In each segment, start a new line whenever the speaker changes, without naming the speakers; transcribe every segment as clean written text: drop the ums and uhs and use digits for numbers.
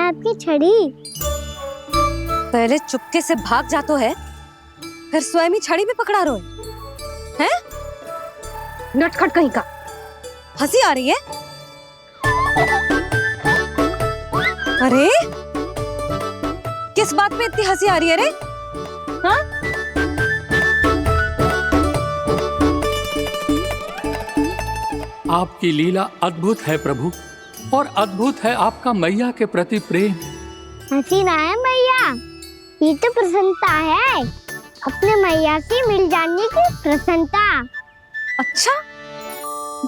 आपकी छड़ी।
पहले चुपके से भाग जातो है, फिर स्वयं ही छड़ी भी पकड़ा रो है? नटखट कहीं का। हंसी आ रही है? अरे किस बात पे इतनी हंसी आ रही है रे? हाँ?
आपकी लीला अद्भुत है प्रभु, और अद्भुत है आपका मैया के प्रति प्रेम।
हंसी ना है मैया, ये तो प्रसन्नता है, अपने मैया से मिल जाने की प्रसन्नता।
अच्छा,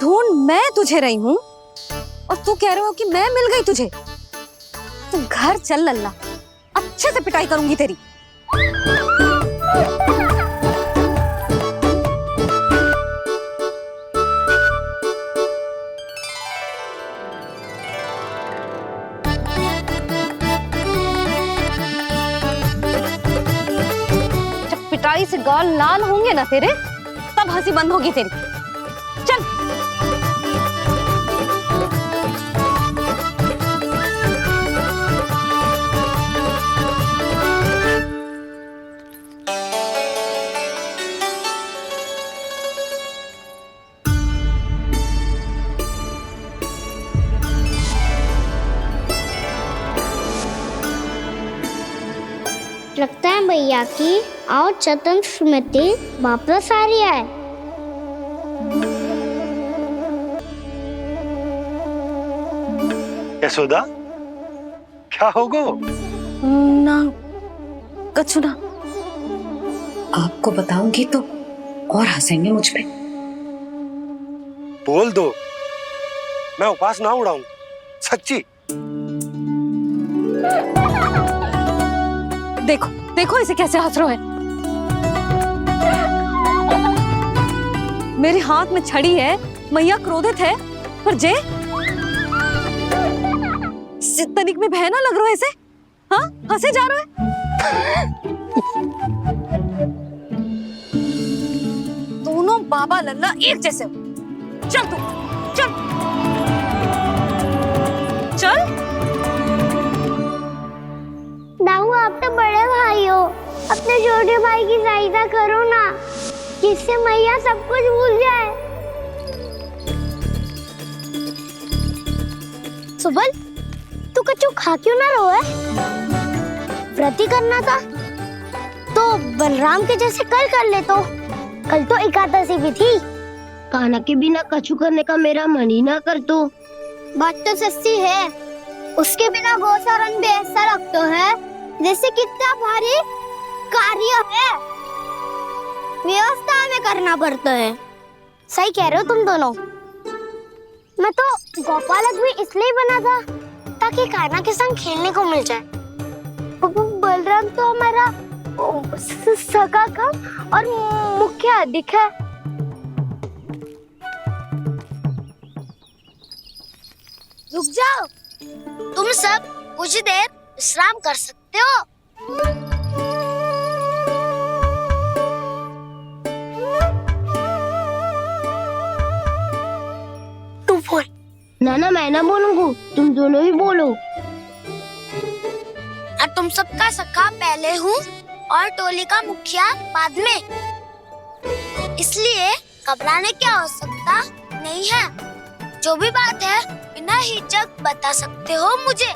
ढूंढ मैं तुझे रही हूँ और तू कह रहे हो कि मैं मिल गई तुझे। तू घर चल लल्ला, अच्छे से पिटाई करूंगी तेरी। जब पिटाई से गाल लाल होंगे ना तेरे, तब हंसी बंद होगी तेरी। चल।
लगता है मैया की और चतन स्मृति वापस आ रही है।
यशोदा, क्या होगा?
ना कछु ना।
आपको बताऊंगी तो और हंसेंगे मुझ पे।
बोल दो, मैं उपवास ना उड़ाऊं, सच्ची।
देखो देखो इसे कैसे हंस रहा है। मेरे हाथ में छड़ी है, मैया क्रोधित है, पर जे तनिक में बहना लग रहा है इसे। हाँ, हंसे जा रहा है। दोनों बाबा लल्ला एक जैसे हो। चल तू, चल चल।
दाऊ, आप तो बड़े भाई हो, अपने छोटे भाई की सहायता करो ना, जिससे मैया सब कुछ भूल जाए। सुबल, तू कच्चू खा क्यों ना रो है? व्रत ही करना था तो बलराम के जैसे कल कर ले। तो कल तो एकादशी भी थी।
कान्हा के बिना कछु करने का मेरा मन ही ना कर। तो
बात तो सच्ची है, उसके बिना गोचारण भी ऐसा लगता है जैसे कितना भारी कार्य है, व्यवस्था में करना पड़ता है। सही कह रहे हो तुम दोनों। मैं तो गोपालक भी इसलिए बना था ताकि कान्हा के संग खेलने को मिल जाए। बलराम तो हमारा सगा काम और मुख्य अधिक है। रुक जाओ, तुम सब कुछ देर विश्राम कर सकते हो। तू बोल।
ना मैं ना बोलूंगा, तुम दोनों ही बोलो।
और तुम सबका सखा पहले हूँ और टोली का मुखिया बाद में, इसलिए घबराने की आवश्यकता नहीं है। जो भी बात है बिना हिचक बता सकते हो मुझे।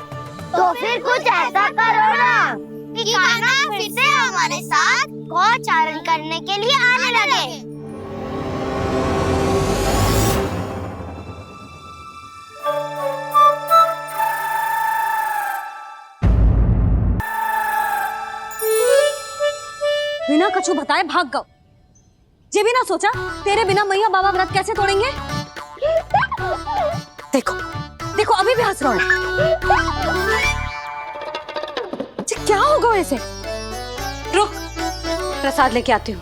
तो फिर कुछ ऐसा करो ना
कि कान्हा फिर से हमारे साथ गोचारण करने के लिए आने लगे।
बिना कछु बताए भाग गओ। ये भी ना सोचा तेरे बिना मैया बाबा व्रत कैसे तोड़ेंगे। देखो देखो अभी भी हंस रहा है। क्या होगा ऐसे? रुक, प्रसाद लेके आती हूँ।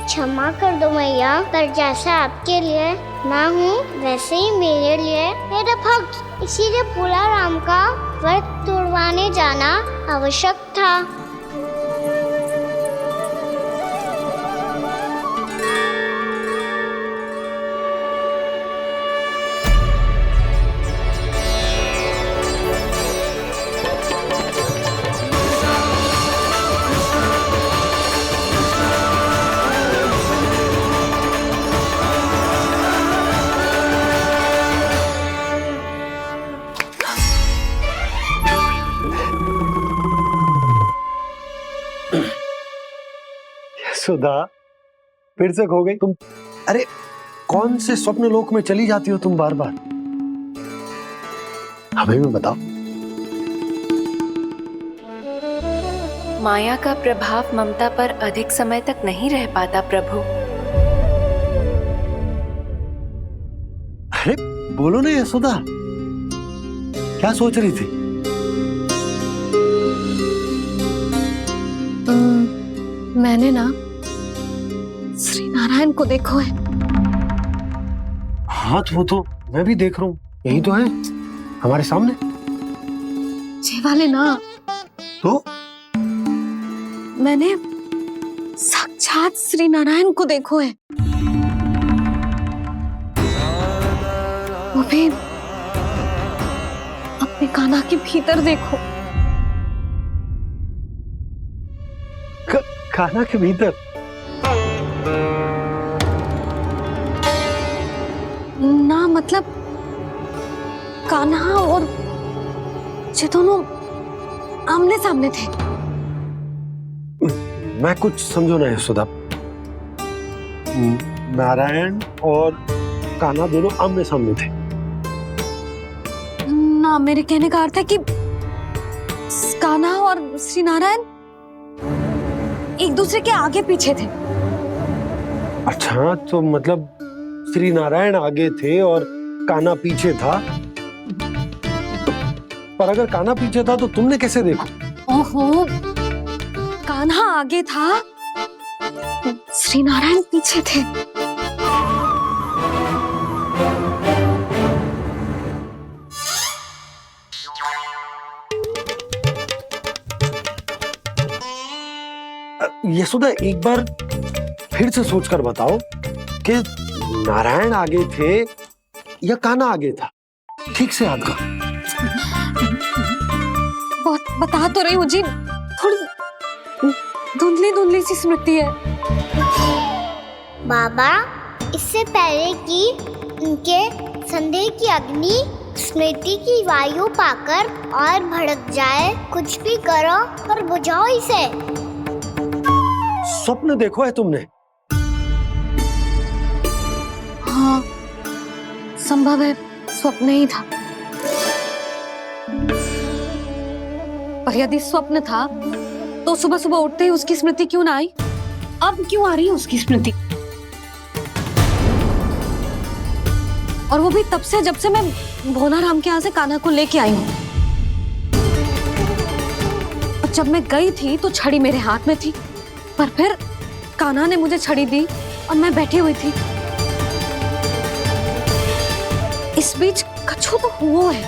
क्षमा कर दो मैया, पर जैसा आपके लिए ना हूँ वैसे ही मेरे लिए मेरे भक्त, इसीलिए भोला राम का व्रत तोड़वाने जाना आवश्यक था।
सुधा, फिर से खो गई तुम। अरे कौन से स्वप्न लोक में चली जाती हो तुम बार बार? हमें भी बताओ।
माया का प्रभाव ममता पर अधिक समय तक नहीं रह पाता प्रभु।
अरे बोलो ना यशोदा, क्या सोच रही थी?
मैंने ना श्री नारायण को देखो है।
हाँ तो वो तो मैं भी देख रहा हूँ, यही तो है हमारे सामने।
ये वाले ना,
तो
मैंने साक्षात श्री नारायण को देखो है, वो भी अपने कान्हा के भीतर देखो।
कान्हा के भीतर?
ना मतलब कान्हा और ये दोनों आमने सामने थे।
मैं कुछ समझो ना यशोदा। नारायण और कान्हा दोनों आमने सामने थे?
ना, मेरे कहने का अर्थ है कि कान्हा और श्री नारायण एक दूसरे के आगे पीछे थे।
अच्छा, तो मतलब श्री नारायण आगे थे और कान्हा पीछे था। पर अगर कान्हा पीछे था तो तुमने कैसे देखा?
ओहो, कान्हा आगे था, श्री नारायण पीछे थे।
यशोदा एक बार फिर से सोचकर बताओ कि नारायण आगे थे या कान्हा आगे था? ठीक से याद करो।
बहुत बता तो रही हूँ जी, थोड़ी धुंधली धुंधली सी स्मृति है।
बाबा, इससे पहले कि उनके संदेह की अग्नि स्मृति की वायु पाकर और भड़क जाए, कुछ भी करो और बुझाओ इसे।
स्वप्न देखो है तुमने?
हाँ, संभव है स्वप्न ही था। पर यदि स्वप्न था तो सुबह सुबह उठते ही उसकी स्मृति क्यों ना आई? अब क्यों आ रही है उसकी स्मृति? और वो भी तब से जब से मैं भोलाराम के यहाँ से कान्हा को लेके आई हूँ। और जब मैं गई थी तो छड़ी मेरे हाथ में थी, पर फिर कान्हा ने मुझे छड़ी दी और मैं बैठी हुई थी। इस बीच कछु तो हुआ है।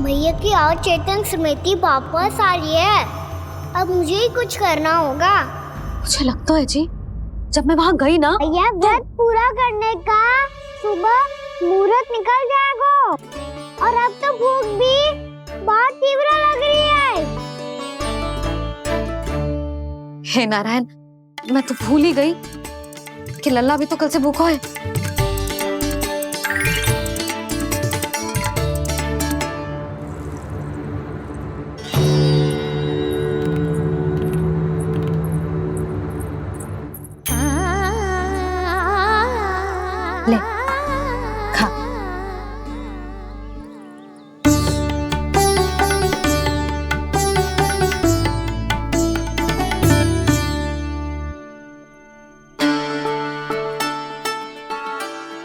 भैया की और चेतन स्मृति वापस आ रही है। अब मुझे ही कुछ करना होगा।
मुझे लगता है जी, जब मैं वहां गई ना,
भैया व्रत पूरा करने का सुबह मुहूर्त निकल जाएगा और अब तो भूख भी बहुत तीव्र लग रही है।
हे नारायण, मैं तो भूल ही गई कि लल्ला भी तो कल से भूखा है। ले, खा।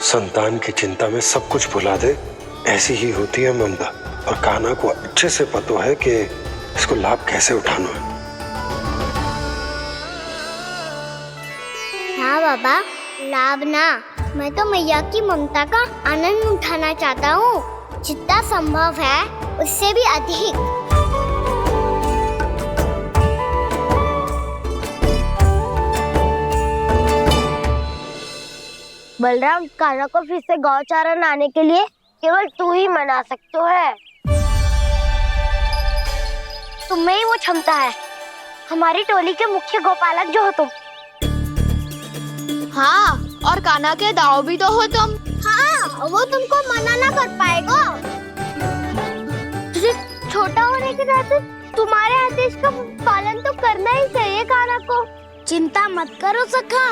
संतान की चिंता में सब कुछ भुला दे, ऐसी ही होती है ममता। और कान्हा को अच्छे से पता है कि इसको लाभ कैसे उठाना है।
हाँ बाबा, लाभ ना, मैं तो मैया की ममता का आनंद उठाना चाहता हूँ, जितना संभव है उससे भी अधिक। बलराम, कान्हा को फिर से गौचारण आने के लिए केवल तू ही मना सकते है। तुम में ही वो क्षमता है, हमारी टोली के मुख्य गोपालक जो हो तुम।
हाँ, और कान्हा के दाव भी तो हो तुम।
हाँ, वो तुमको मना ना कर पाएगा। तुझे छोटा होने के नाते तुम्हारे आदेश का पालन तो करना ही चाहिए काना को। चिंता मत करो सखा,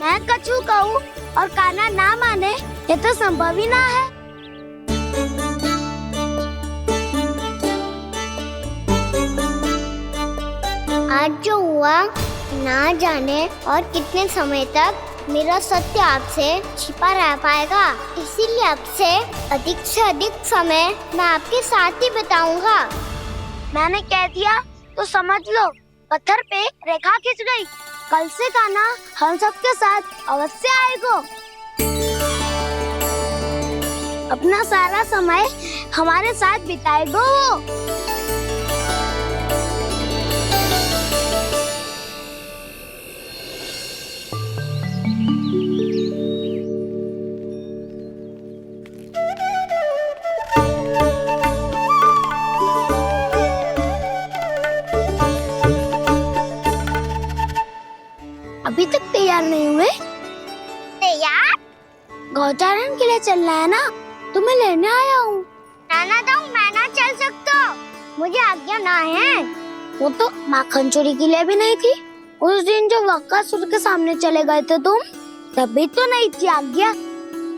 मैं कछु कहूँ और काना ना माने ये तो संभव ही ना है। आज जो हुआ ना जाने और कितने समय तक मेरा सत्य आपसे छिपा रह पाएगा, इसीलिए आपसे अधिक से अधिक समय मैं आपके साथ ही बिताऊंगा। मैंने कह दिया तो समझ लो, पत्थर पे रेखा खिंच गई। कल से काना हम सबके साथ अवश्य आएगा। अपना सारा समय हमारे साथ बिताएगा वो। अभी तक तैयार नहीं हुए? तैयार? गौचारण के लिए चलना है ना, तुम्हें लेने आया हूँ। नाना दाऊ, मैं ना चल सकता, मुझे आज्ञा ना है। वो तो माखन चोरी के लिए भी नहीं थी। उस दिन जो बकासुर के सामने चले गए थे तुम, तभी तो नहीं थी आज्ञा।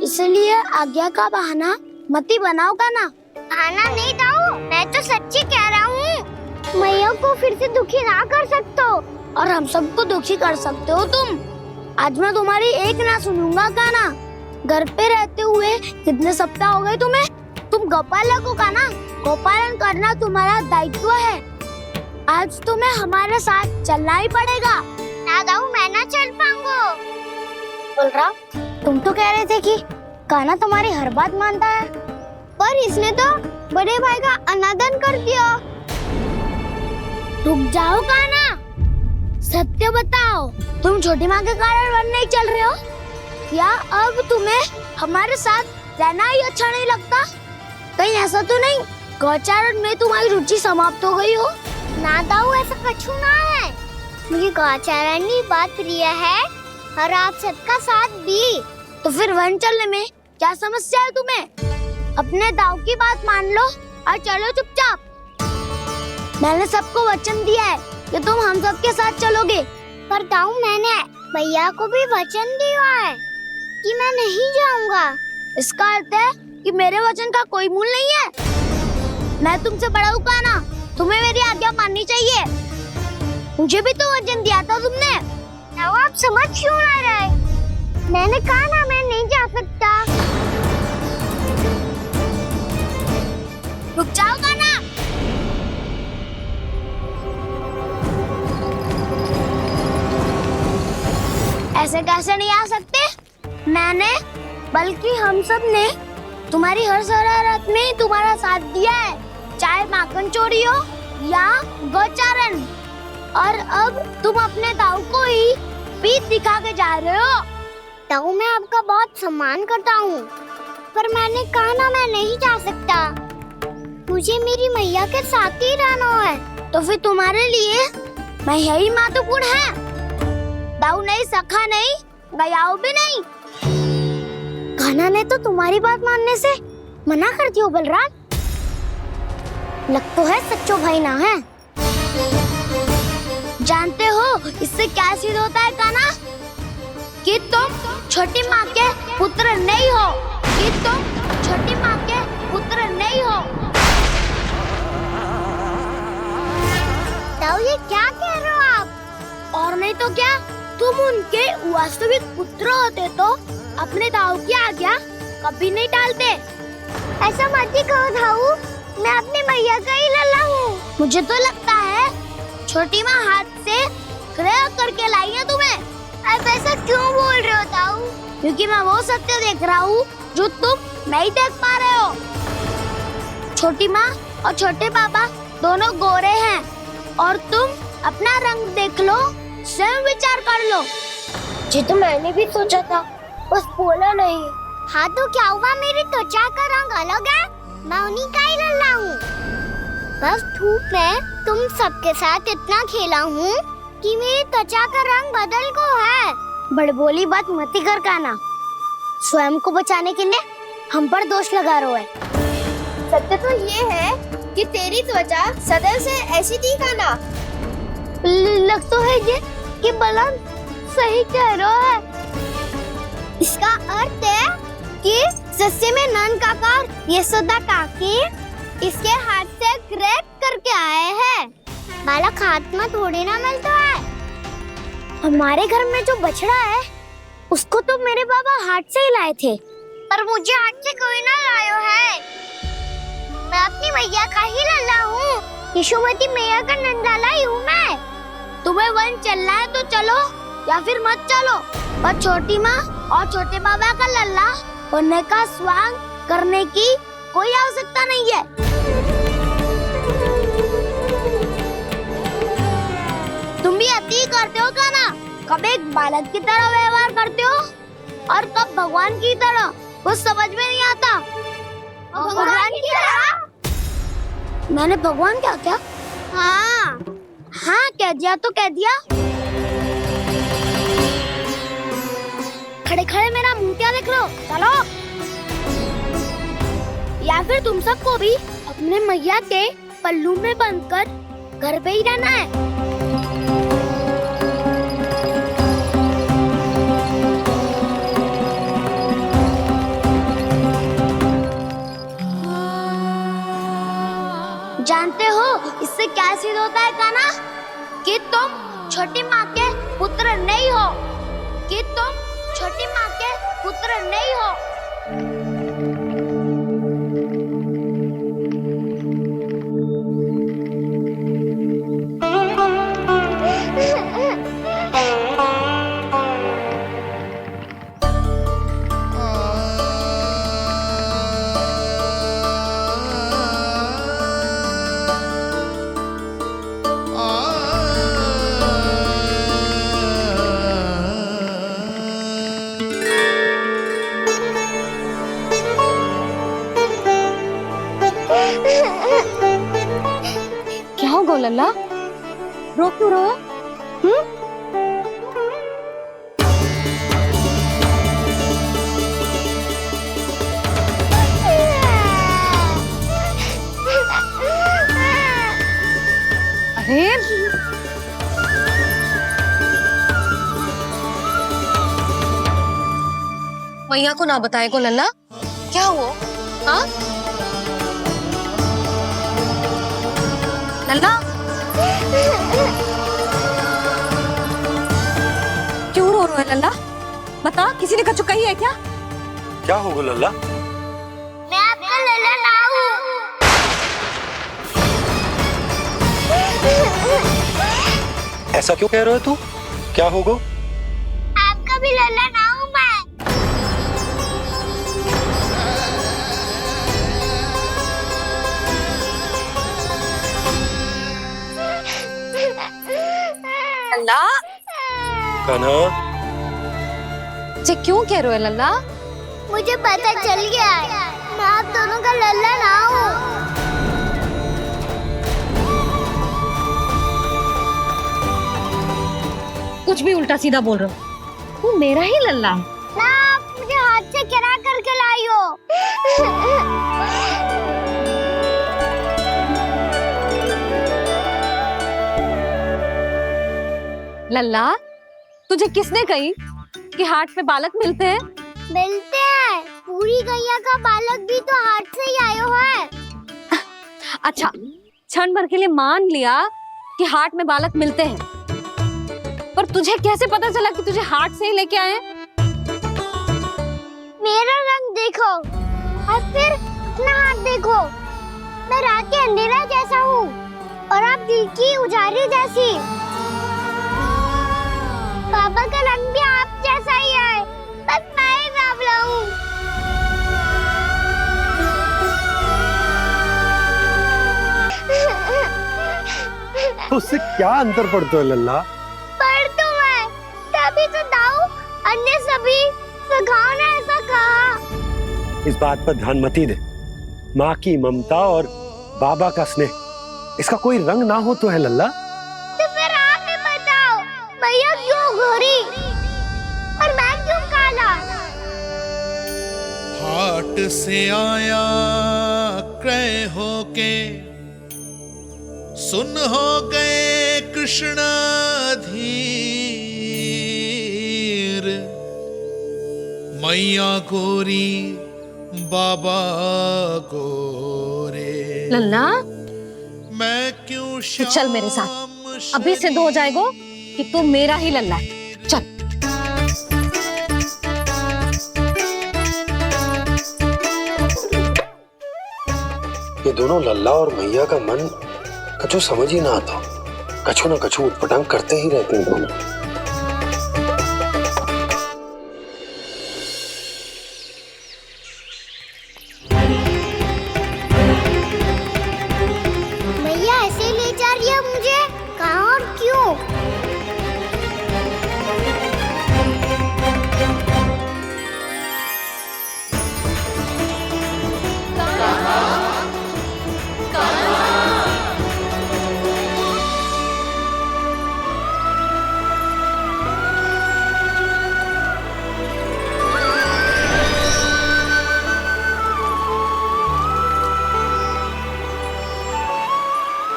इसलिए आज्ञा का बहाना मत ही बनाओ ना। बहाना नहीं दाऊ, मैं तो सच्ची कह रहा हूँ। मैया को फिर से दुखी ना कर सकते हो और हम सबको दुखी कर सकते हो तुम। आज मैं तुम्हारी एक ना सुनूंगा काना। घर पे रहते हुए कितने सप्ताह हो गए तुम्हें? तुम गोपालक हो काना, गोपालन करना तुम्हारा दायित्व है। आज तुम्हें हमारे साथ चलना ही पड़ेगा। ना दाऊ, मैं ना चल पाऊंगा। बलराम, तुम तो कह रहे थे कि काना तुम्हारी हर बात मानता है, पर इसने तो बड़े भाई का अनादर कर दिया। रुक जाओ काना, सत्य बताओ, तुम छोटी माँ के कारण वन नहीं चल रहे हो या अब तुम्हें हमारे साथ रहना ही अच्छा नहीं लगता? कहीं ऐसा तो नहीं गौचारण में तुम्हारी रुचि समाप्त हो गई हो? ना दाऊ, ऐसा कछु ना है। मुझे गौचारण की बात प्रिय है और आप सबका साथ भी। तो फिर वन चलने में क्या समस्या है तुम्हें? अपने दाऊ की बात मान लो और चलो चुपचाप। मैंने सबको वचन दिया है कि तुम हम सबके साथ चलोगे। पर दाऊ, मैंने भैया को भी वचन दिया है कि मैं नहीं जाऊंगा। इसका अर्थ है कि मेरे वचन का कोई मूल नहीं है। मैं तुमसे बड़ा हूँ काना, तुम्हें मेरी आज्ञा माननी चाहिए। मुझे भी तो वचन दिया था तुमने। दाऊ, आप समझ क्यों ना रहे? मैंने कहा ना, मैं नहीं जा सकता। रुक जाओ काना। ऐसे कैसे नहीं आ सकते? मैंने बल्कि हम सब ने तुम्हारी हर शरारत में तुम्हारा साथ दिया है, चाहे माखन चोरी हो या गौचारण। और अब तुम अपने दाऊ को ही पीठ दिखा के जा रहे हो। दाऊ, मैं आपका बहुत सम्मान करता हूँ, पर मैंने कहा ना, मैं नहीं जा सकता। मुझे मेरी मैया के साथ ही रहना है। तो फिर तुम्हारे लिए मैया ही महत्वपूर्ण है। दाऊ नहीं, सखा नहीं, गयाऊ भी नहीं। कान्हा ने तो तुम्हारी बात मानने से मना कर दिया। बलराम, लग तो है सच्चो भाई ना है। जानते हो इससे क्या सिद्ध होता है कान्हा? कि तुम छोटी माँ के पुत्र नहीं हो, कि तुम छोटी माँ के पुत्र नहीं हो। दाऊ, ये क्या कह रहे हो आप? और नहीं तो क्या, तुम उनके वास्तविक पुत्र होते तो अपने दाऊ की आज्ञा कभी नहीं टालते। ऐसा मत ही कहो दाऊ, मैं अपनी मैया का ही लल्ला हूँ। मुझे तो लगता है छोटी माँ हाथ से ग्रह करके लाई है तुम्हें। आप ऐसा क्यों बोल रहे हो दाऊ? क्योंकि मैं वो सत्य देख रहा हूँ जो तुम नहीं देख पा रहे हो। छोटी माँ और छोटे पापा दोनों गोरे हैं और तुम अपना रंग देख लो, स्वयं विचार कर लो। जी तो मैंने भी सोचा था, बस बोला नहीं। हाँ तो क्या हुआ, मेरी त्वचा का रंग अलग है, मैं उन्हीं का ही लल्ला हूँ। बस धूप में तुम सबके साथ इतना खेला हूँ कि मेरी त्वचा का रंग बदल को है। बड़बोली बात मत ही कर काना, स्वयं को बचाने के लिए हम पर दोष लगा रहे हो। सत्य तो ये है
कि तेरी त्वचा सदैव से ऐसी थी काना।
लग तो है ये कि बलराम सही कह रहा है। इसका अर्थ है कि सस्ते में नन काका यशोदा काकी इसके हाथ से ग्रेट करके आए हैं। बालक हाथ में थोड़ी ना मिलता है। हमारे घर में जो बछड़ा है उसको तो मेरे बाबा हाथ से ही लाए थे, पर मुझे हाथ से कोई ना लाया है। मैं अपनी मैया का ही लल्ला हूँ। यशोमती मैया का नंदलाला ही हूँ मैं। तुम्हें वन चलना है तो चलो या फिर मत चलो, पर छोटी माँ और छोटे बाबा का लल्ला बनने का स्वांग करने की कोई आवश्यकता नहीं है। तुम भी अति करते हो काना। कब एक बालक की तरह व्यवहार करते हो और कब भगवान की तरह, कुछ समझ में नहीं आता। भगवान की तरह? मैंने भगवान क्या क्या? हाँ हाँ कह दिया तो कह दिया। खड़े खड़े मेरा मुंह क्या देख लो, चलो। या फिर तुम सबको भी अपने मैया के पल्लू में बंधकर घर पे ही रहना है। जानते हो इससे क्या सिद्ध होता है काना? कि तुम छोटी माँ के पुत्र नहीं हो, कि तुम छोटी माँ के पुत्र नहीं हो।
क्या हो गो लल्ला, रो क्यों रहा? अरे मैया को ना बताए को लल्ला, क्या हुआ? हाँ लल्ला, क्यों रो रहा है लल्ला? बता, किसी ने कछु कही है क्या?
क्या होगा लल्ला?
मैं आपका लल्ला ना हूँ।
ऐसा क्यों कह रहे हो तू? क्या होगा?
आपका भी लल्ला ना हूँ मैं।
लल्ला,
कान्हा,
ये क्यों कह रहे हो लल्ला?
मुझे पता चल गया है, मैं आप दोनों का लल्ला ना हूँ।
कुछ भी उल्टा सीधा बोल रहे हो। तू मेरा ही लल्ला है।
ना आप मुझे हाथ से गिरा करके लाई हो।
लल्ला, तुझे किसने कही कि हाट में बालक मिलते हैं?
मिलते हैं। पूरी गैया का बालक भी तो हाट से ही आया है।
अच्छा, क्षण भर के लिए मान लिया कि हाट में बालक मिलते हैं, पर तुझे कैसे पता चला कि तुझे हाट से ही लेके आए हैं?
मेरा रंग देखो और फिर अपना हाथ देखो। मैं रात के अंधेरा जैसा हूँ और आप दिल की उजाली जैसी। बाबा का रंग भी आप जैसा ही है, बस मैं ही बाबला हूँ।
उससे क्या अंतर पड़ता है लल्ला?
पर तो मैं तभी तो दाऊ अन्य सभी सखाओ ने ऐसा कहा।
इस बात पर ध्यान मत ही दे। माँ की ममता और बाबा का स्नेह, इसका कोई रंग ना हो तो है लल्ला।
तो फिर आप ही बताओ, भैया क्यों गोरी और मैं क्यों काला?
हाट से आया क्रय होके सुन हो गए कृष्ण धीर, मैया गोरी बाबा गोरे।
लल्ला
मैं क्यों
तू चल मेरे साथ, अभी सिद्ध हो जाएगा कि तू मेरा ही लल्ला है। चल।
ये दोनों लल्ला और मैया का मन कछु समझ ही ना आता, कछु ना कछु उटपटांग करते ही रहते हैं दोनों।
मैया ऐसे ले जा रही है मुझे, कहाँ और क्यों?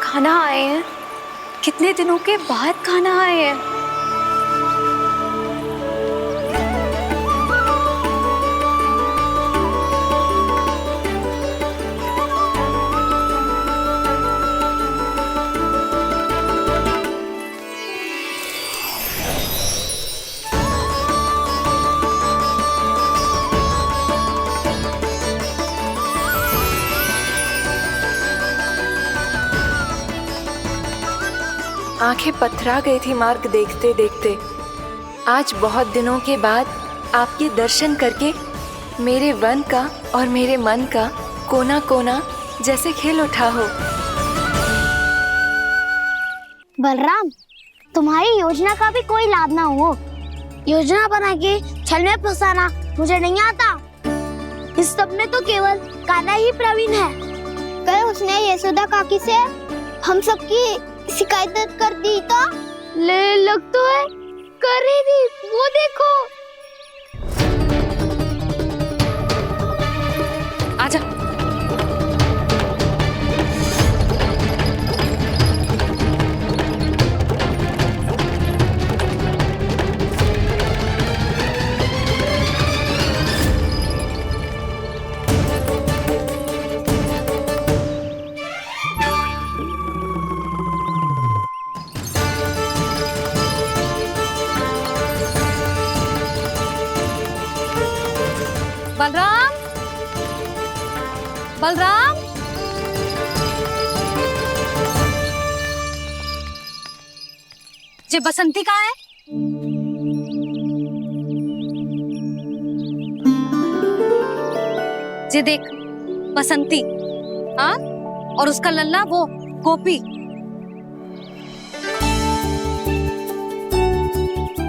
खाना आए हैं, कितने दिनों के बाद खाना आए हैं। आंखें पथरा गई थी मार्ग देखते देखते। आज बहुत दिनों के बाद आपके दर्शन करके मेरे वन का और मेरे मन का कोना कोना जैसे खिल उठा हो।
बलराम, तुम्हारी योजना का भी कोई लाभ ना हो। योजना बना के छल में फंसाना मुझे नहीं आता। इस सब में तो केवल कान्हा ही प्रवीण है। कल उसने यशोदा काकी से हम सबकी शिकायत कर दी तो ले लग तो है कर ही दी, वो देखो।
आजा। बलराम, बलराम, ये बसंती कहाँ है? ये देख बसंती, हाँ, और उसका लल्ला वो गोपी।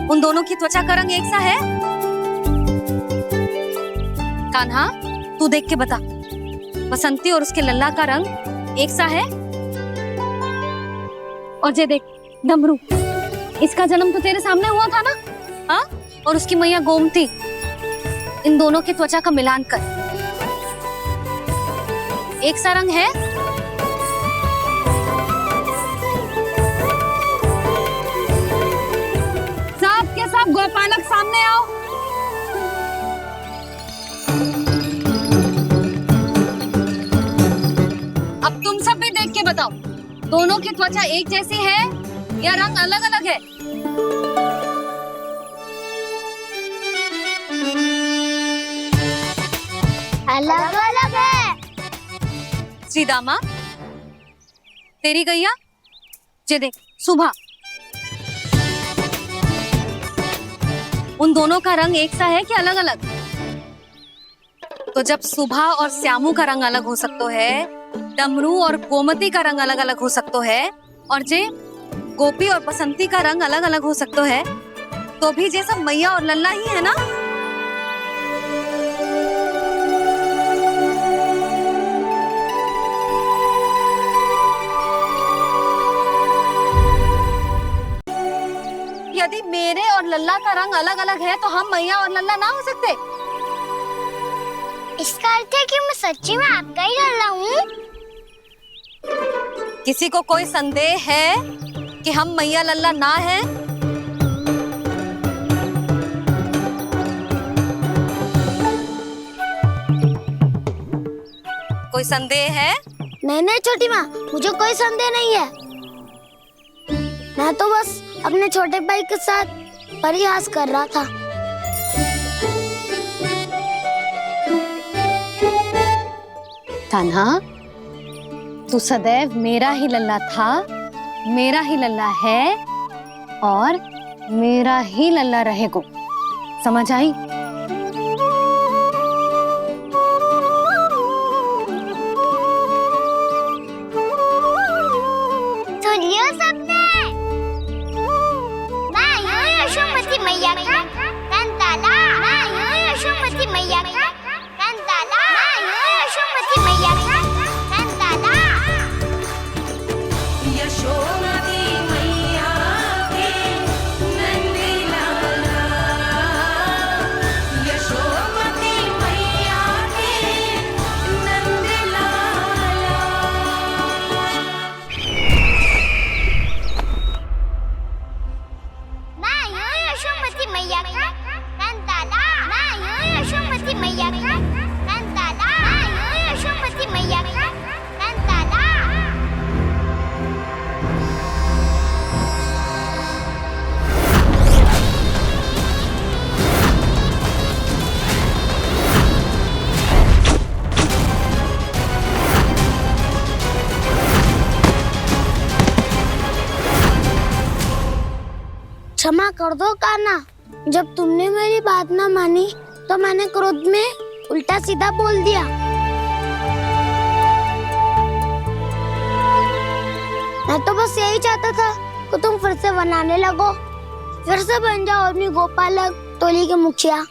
उन दोनों की त्वचा का रंग एक सा है? कान्हा, तू देख के बता, बसंती और उसके लल्ला का रंग एक सा है? और ये देख डमरू, इसका जन्म तो तेरे सामने हुआ था ना, हाँ? और उसकी मैया गोमती, इन दोनों की त्वचा का मिलान कर, एक सा रंग है? सब के सब गोपालक सामने आओ। अब तुम सब भी देख के बताओ, दोनों की त्वचा एक जैसी है या रंग अलग अलग है?
अलग अलग है।
श्रीदामा, तेरी गैया, ये देख सुभा, उन दोनों का रंग एक सा है कि अलग अलग? तो जब सुभा और श्यामू का रंग अलग हो सकता है, डमरू और गोमती का रंग अलग अलग हो सकता है, और जे गोपी और बसंती का रंग अलग अलग हो सकता है, तो भी जे सब मैया और लल्ला ही है ना? यदि मेरे और लल्ला का रंग अलग अलग है तो हम मैया और लल्ला ना हो सकते?
इसका अर्थ है कि मैं सच्ची में आपका ही लल्ला हूँ?
किसी को कोई संदेह है कि हम मैया लल्ला ना हैं? कोई संदेह है?
नहीं नहीं छोटी माँ, मुझे कोई संदेह नहीं है। मैं तो बस अपने छोटे भाई के साथ परिहास कर रहा था।
कान्हा, तू सदैव मेरा ही लल्ला था, मेरा ही लल्ला है और मेरा ही लल्ला रहेगा। समझ आई?
सुनियो सबने, मैं हूँ यशोमती मैया का कंताला। मैं हूँ यशोमती मैया का कंताला। मैं हूँ यशोमती मैया का कंताला।
यशोमती मैया के नंदी लाला, यशोमती मैया के नंदी लाला।
मैं हूँ यशोमती मैया का कंताला। मैं हूँ यशोमती मैया का कंताला। मैं हूँ यशोमती मैया का कंताला। क्षमा कर दो कान्हा, जब तुमने मेरी बात ना मानी तो मैंने क्रोध में उल्टा सीधा बोल दिया। मैं तो बस यही चाहता था कि तुम फिर से बनाने लगो, फिर से बन जाओ अपनी गोपालक टोली के मुखिया।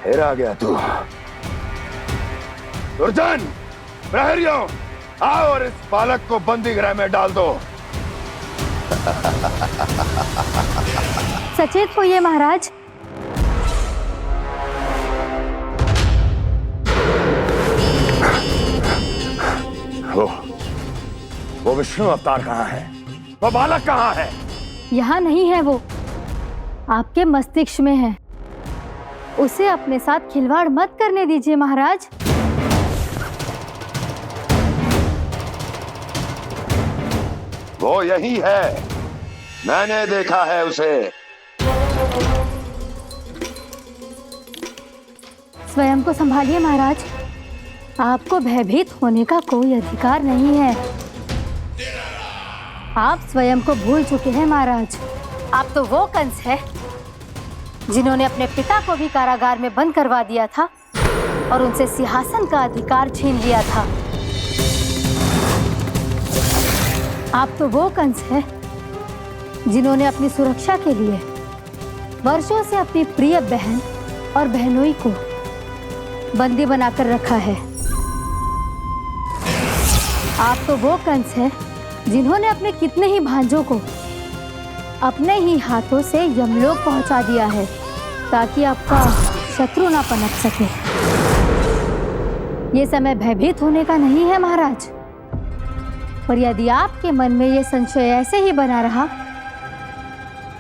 फिर आ गया तू। दुर्जन, प्रहरियों, आओ और इस बालक को बंदी गृह में डाल दो।
सचेत होइए महाराज।
वो विष्णु अवतार कहाँ है? वो बालक कहाँ है?
यहाँ नहीं है वो, आपके मस्तिष्क में है। उसे अपने साथ खिलवाड़ मत करने दीजिए महाराज।
वो यही है, मैंने देखा है उसे।
स्वयं को संभालिए महाराज, आपको भयभीत होने का कोई अधिकार नहीं है। आप स्वयं को भूल चुके हैं महाराज। आप तो वो कंस है जिन्होंने अपने पिता को भी कारागार में बंद करवा दिया था और उनसे सिंहासन का अधिकार छीन लिया था। आप तो वो कंस है जिन्होंने अपनी सुरक्षा के लिए वर्षों से अपनी प्रिय बहन और बहनोई को बंदी बनाकर रखा है। आप तो वो कंस है जिन्होंने अपने कितने ही भांजों को अपने ही हाथों से यमलोक पहुंचा दिया है ताकि आपका शत्रु ना पनप सके। ये समय भयभीत होने का नहीं है महाराज, पर यदि आपके मन में ये संशय ऐसे ही बना रहा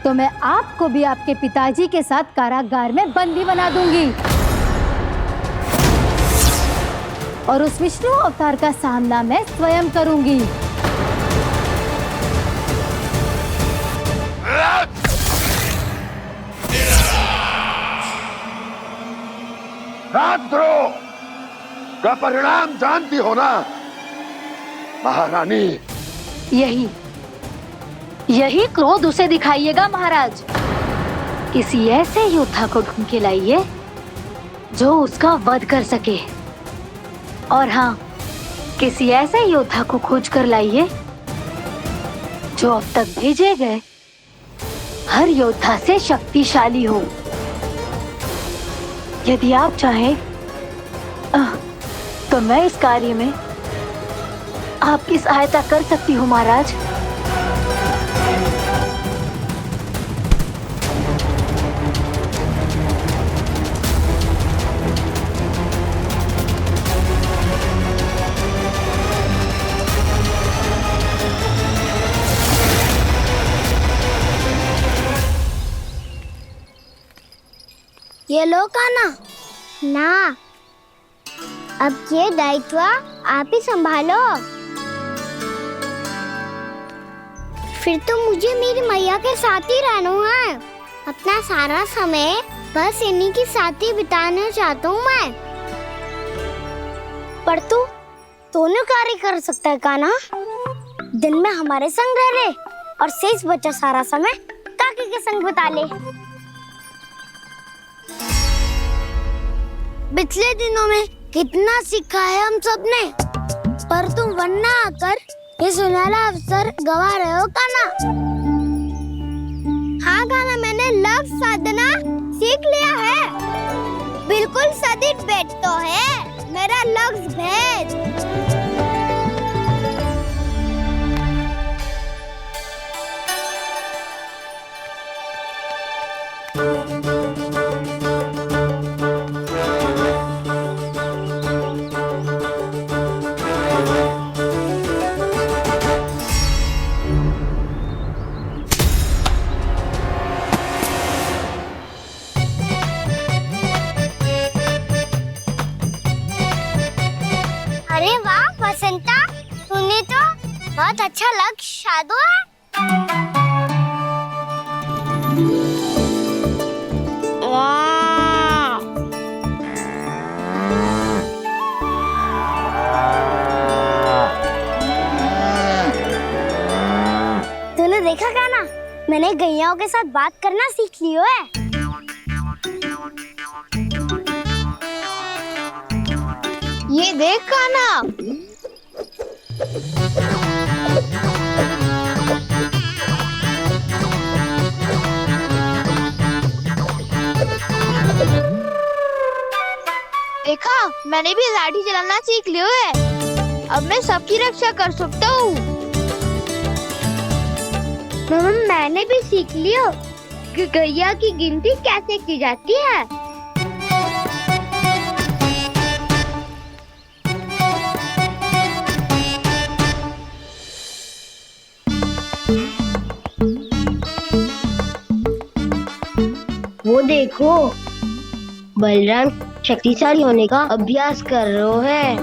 तो मैं आपको भी आपके पिताजी के साथ कारागार में बंदी बना दूंगी और उस विष्णु अवतार का सामना मैं स्वयं करूंगी।
राजद्रोह का परिणाम जानती हो ना महारानी?
यही क्रोध उसे दिखाइएगा महाराज। किसी ऐसे योद्धा को ढूंढ के लाइए जो उसका वध कर सके, और हाँ, किसी ऐसे योद्धा को खोज कर लाइए जो अब तक भेजे गए हर योद्धा से शक्तिशाली हो। यदि आप चाहें
तो मैं इस कार्य में आपकी सहायता कर सकती हूँ महाराज।
ये लो काना। ना, अब ये दायित्व आप ही संभालो। फिर तो मुझे मेरी मैया के साथ ही रहना है। अपना सारा समय बस इन्हीं के साथ ही बिताना चाहता हूँ मैं। पर तू दोनों कार्य कर सकता है काना। दिन में हमारे संग रह ले और शेष बचा सारा समय काकी के संग बिता ले। पिछले दिनों में कितना सीखा है हम सबने, पर तुम वरना आकर ये सुनहरा अवसर गवा रहे हो काना। हाँ काना, मैंने लक्ष्य साधना सीख लिया है। बिल्कुल सदित भेद तो है मेरा लक्ष्य भेद। अरे वाह बसंता, तूने तो बहुत अच्छा लक्ष्य साधा है। वाह, तूने देखा क्या ना, मैंने गैयाओं के साथ बात करना सीख लियो है। ये देख काना,
देखा, मैंने भी लाठी चलाना सीख लियो है। अब मैं सबकी रक्षा कर सकता हूँ। मैंने भी सीख लियो कि गैया की गिनती कैसे की जाती है।
वो देखो, बलराम शक्तिशाली होने का अभ्यास कर रहे हैं।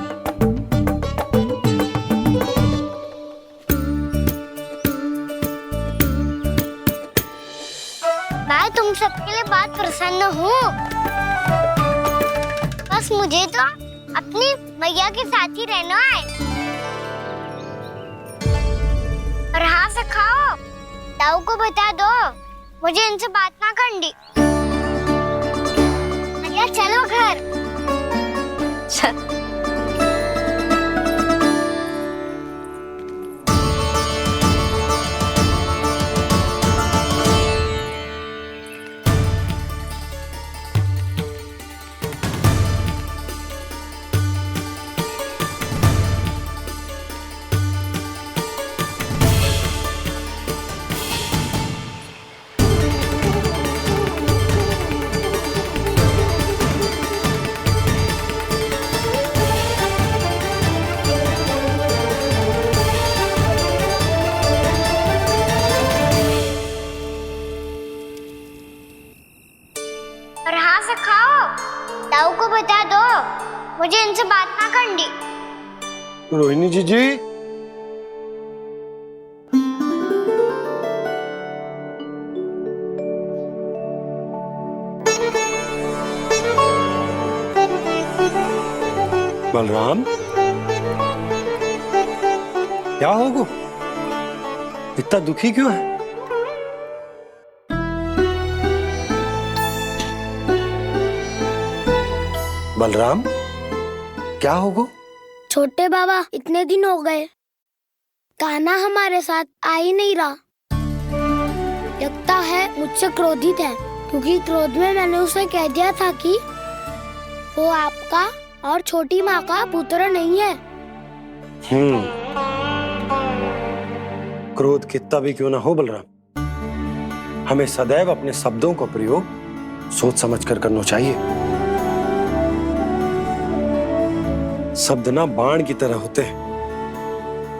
मैं तुम सबके लिए बहुत प्रसन्न हूँ। बस मुझे तो अपनी मैया के साथ ही रहना है। और हाँ सखाओ, ताऊ को बता दो मुझे इनसे बात ना करनी। मैया चलो घर। और हाँ सखाओ, ताऊ को बता दो मुझे इनसे बात ना करनी।
रोहिणी जी बलराम, क्या होगा? इतना दुखी क्यों है? बलराम, क्या होगा?
छोटे बाबा, इतने दिन हो गए कान्हा हमारे साथ आ ही नहीं रहा। लगता है मुझसे क्रोधित है, क्योंकि क्रोध में मैंने उसे कह दिया था कि वो आपका और छोटी माँ का पुत्र नहीं है।
क्रोध कितना भी क्यों ना हो बलराम, हमें सदैव अपने शब्दों का प्रयोग सोच समझ कर करना चाहिए। शब्द ना बाण की तरह होते हैं,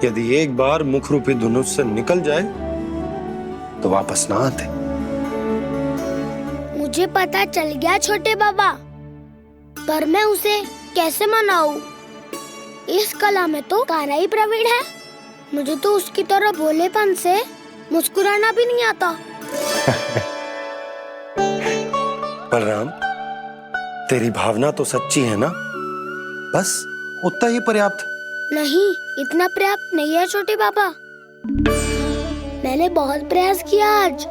यदि एक बार मुख रूपी धनुष से निकल जाए तो वापस ना आते।
मुझे पता चल गया छोटे बाबा, पर मैं उसे कैसे मनाऊं? इस कला में तो कान्हा ही प्रवीण है। मुझे तो उसकी तरह भोलेपन से मुस्कुराना भी नहीं आता।
बलराम, तेरी भावना तो सच्ची है ना, बस उतना ही पर्याप्त।
नहीं, इतना पर्याप्त नहीं है छोटे बाबा। मैंने बहुत प्रयास किया आज,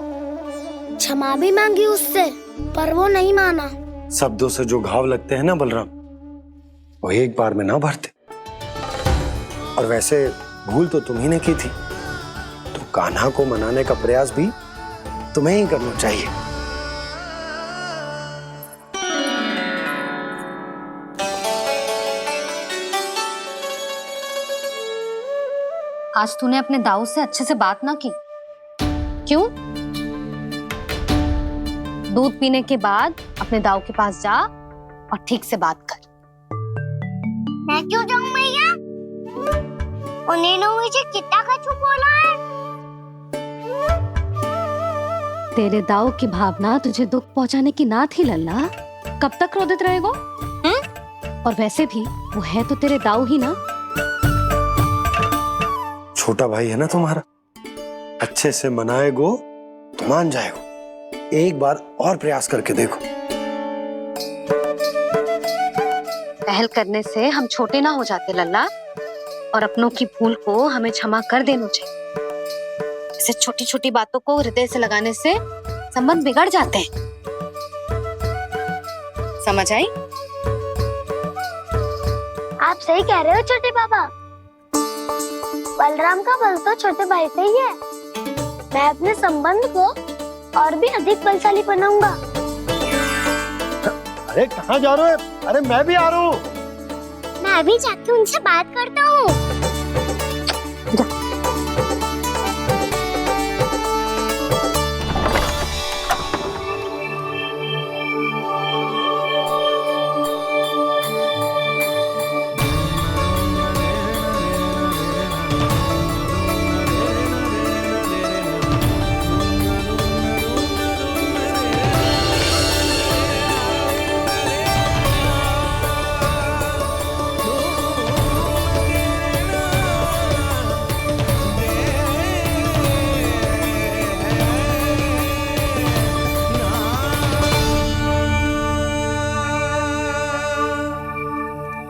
क्षमा भी मांगी उससे, पर वो नहीं माना।
शब्दों से जो घाव लगते हैं ना बलराम, वो एक बार में ना भरते। और वैसे भूल तो तुम्ही ने की थी, तो कान्हा को मनाने का प्रयास भी तुम्हें ही करना चाहिए।
आज तूने अपने दाऊ से अच्छे से बात ना की, क्यों? दूध पीने के बाद अपने दाऊ के पास जा और ठीक से बात कर।
मैं क्यों जाऊं मैया? उन्हें मुझे कितना कछु बोला है।
तेरे दाऊ की भावना तुझे दुख पहुंचाने की ना थी लल्ला। कब तक क्रोधित रहेगो? और वैसे भी वो है तो तेरे दाऊ ही ना।
छोटा भाई है ना तुम्हारा, अच्छे से मनाएगो तो मान जाएगो। एक बार और प्रयास करके देखो।
पहल करने से हम छोटे ना हो जाते लल्ला, और अपनों की भूल को हमें क्षमा कर देना चाहिए। ऐसे छोटी छोटी बातों को हृदय से लगाने से संबंध बिगड़ जाते हैं। समझ आई?
आप सही कह रहे हो छोटे बाबा। बलराम का बल तो छोटे भाई से ही है। मैं अपने संबंध को और भी अधिक बलशाली बनाऊंगा।
अरे कहाँ जा रहे हो? अरे मैं भी आ रहा हूँ।
मैं भी जाके उनसे बात करता हूँ।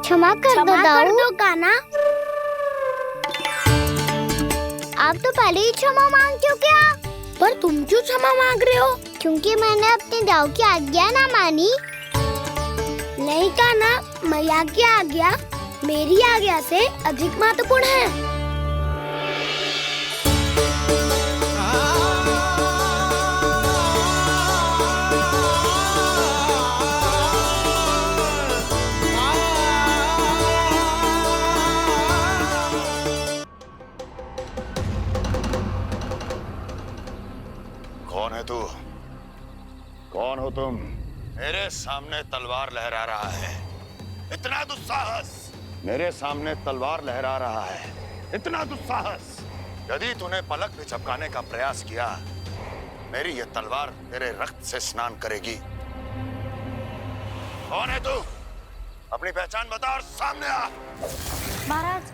क्षमा कर दो कान्हा। आप तो पहले ही क्षमा मांगते हो क्या? पर तुम क्यों क्षमा मांग रहे हो? क्योंकि मैंने अपने दाऊ की आज्ञा ना मानी। नहीं कान्हा, मैया की आज्ञा मेरी आज्ञा से अधिक महत्वपूर्ण है।
कौन है तू? कौन हो तुम? मेरे सामने तलवार लहरा रहा है, इतना दुस्साहस! मेरे सामने तलवार लहरा रहा है, इतना दुस्साहस! यदि तूने पलक भी झपकाने का प्रयास किया, मेरी ये तलवार तेरे रक्त से स्नान करेगी। कौन है तू? अपनी पहचान बता और सामने आ।
महाराज,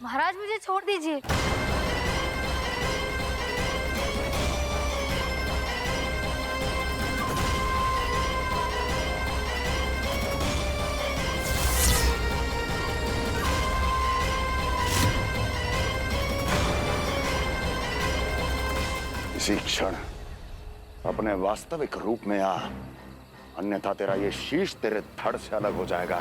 महाराज मुझे छोड़ दीजिए।
इसी क्षण अपने वास्तविक रूप में आ, अन्यथा तेरा ये शीश तेरे धड़ से अलग हो जाएगा।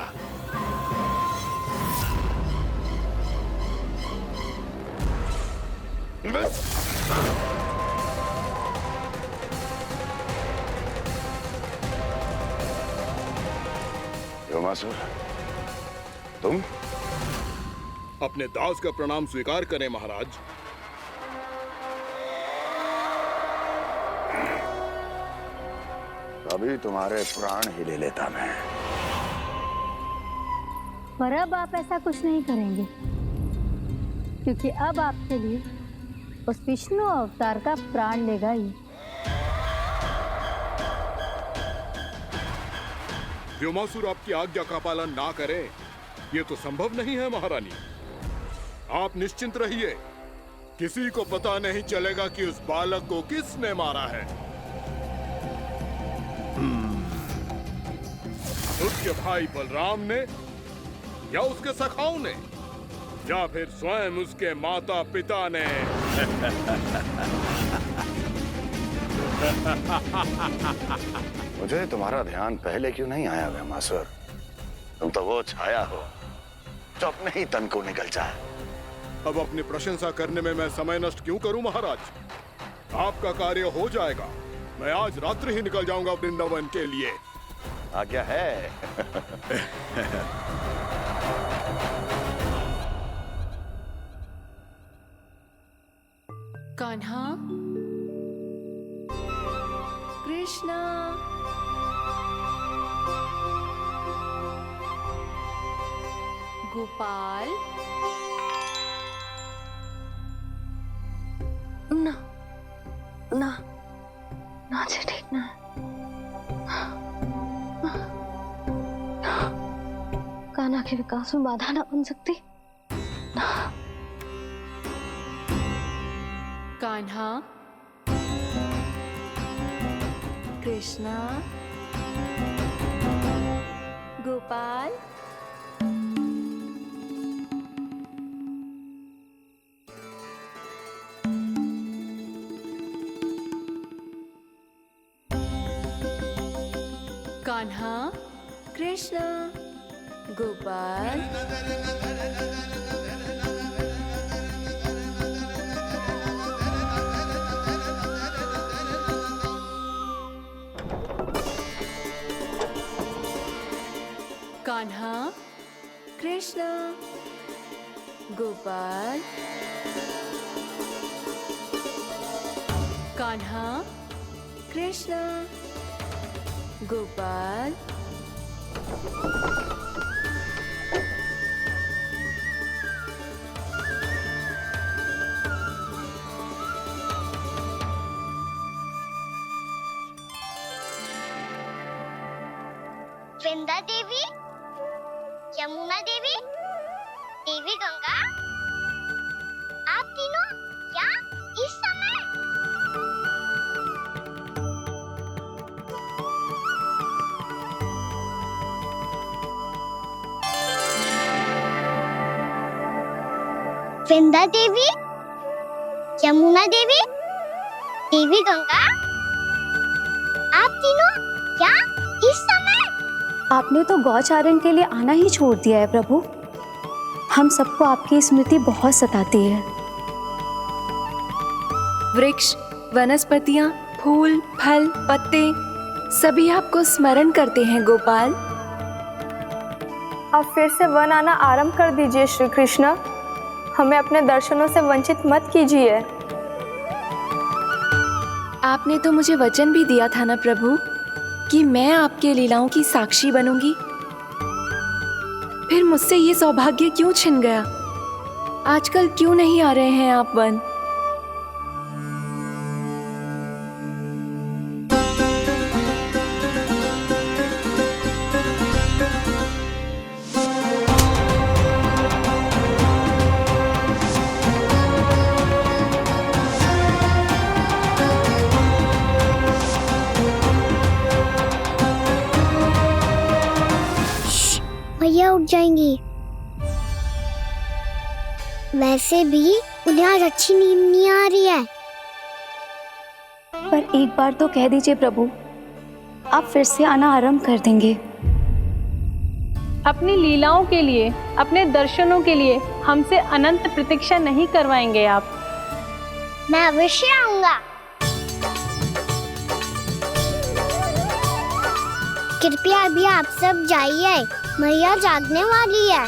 व्योमासुर, तुम?
अपने दास का प्रणाम स्वीकार करें महाराज।
अभी तुम्हारे प्राण ही ले लेता मैं।
पर अब आप ऐसा कुछ नहीं करेंगे, क्योंकि अब आपके लिए उस विष्णु अवतार का प्राण लेगा ही।
व्योमासुर आपकी आज्ञा का पालन ना करे, ये तो संभव नहीं है महारानी। आप निश्चिंत रहिए, किसी को पता नहीं चलेगा कि उस बालक को किसने मारा है। उसके भाई बलराम ने, या उसके सखाओं ने, या फिर स्वयं उसके माता पिता ने।
मुझे तुम्हारा ध्यान पहले क्यों नहीं आया व्योमासुर? तुम तो वो छाया हो जो अपने ही तन को निकल जाए।
अब अपनी प्रशंसा करने में मैं समय नष्ट क्यों करूं महाराज? आपका कार्य हो जाएगा। मैं आज रात्रि ही निकल जाऊंगा वृंदावन के लिए।
आज्ञा है।
कान्हा, कृष्णा, गोपाल।
ना ना ना जी, ठीक ना। कान्हा के विकास में बाधा ना बन सकती।
कान्हा, कृष्णा, गोपाल। कान्हा, कृष्णा, गोपाल। कान्हा, कृष्णा, गोपाल। कान्हा, कृष्णा, गोपाल।
वृंदा देवी, यमुना देवी, देवी गंगा, आप तीनों यहाँ इस समय? वृंदा देवी, यमुना देवी, देवी गंगा, आप तीनों यहाँ इस समय?
आपने तो गौचारण के लिए आना ही छोड़ दिया है प्रभु। हम सबको आपकी स्मृति बहुत सताती है।
वृक्ष, वनस्पतियां, फूल, फल, पत्ते सभी आपको स्मरण करते हैं गोपाल।
अब फिर से वन आना आरंभ कर दीजिए श्री कृष्ण। हमें अपने दर्शनों से वंचित मत कीजिए।
आपने तो मुझे वचन भी दिया था ना प्रभु कि मैं आपके लीलाओं की साक्षी बनूंगी। फिर मुझसे ये सौभाग्य क्यों छिन गया? आजकल क्यों नहीं आ रहे हैं आप वन?
भैया उठ जाएंगी। वैसे भी उन्हें आज अच्छी नींद नहीं आ रही है।
पर एक बार तो कह दीजिए प्रभु, आप फिर से आना आरंभ कर देंगे।
अपनी लीलाओं के लिए, अपने दर्शनों के लिए हमसे अनंत प्रतीक्षा नहीं करवाएंगे आप?
मैं अवश्य आऊंगा। कृपया अभी आप सब जाइए, मैया जागने वाली है।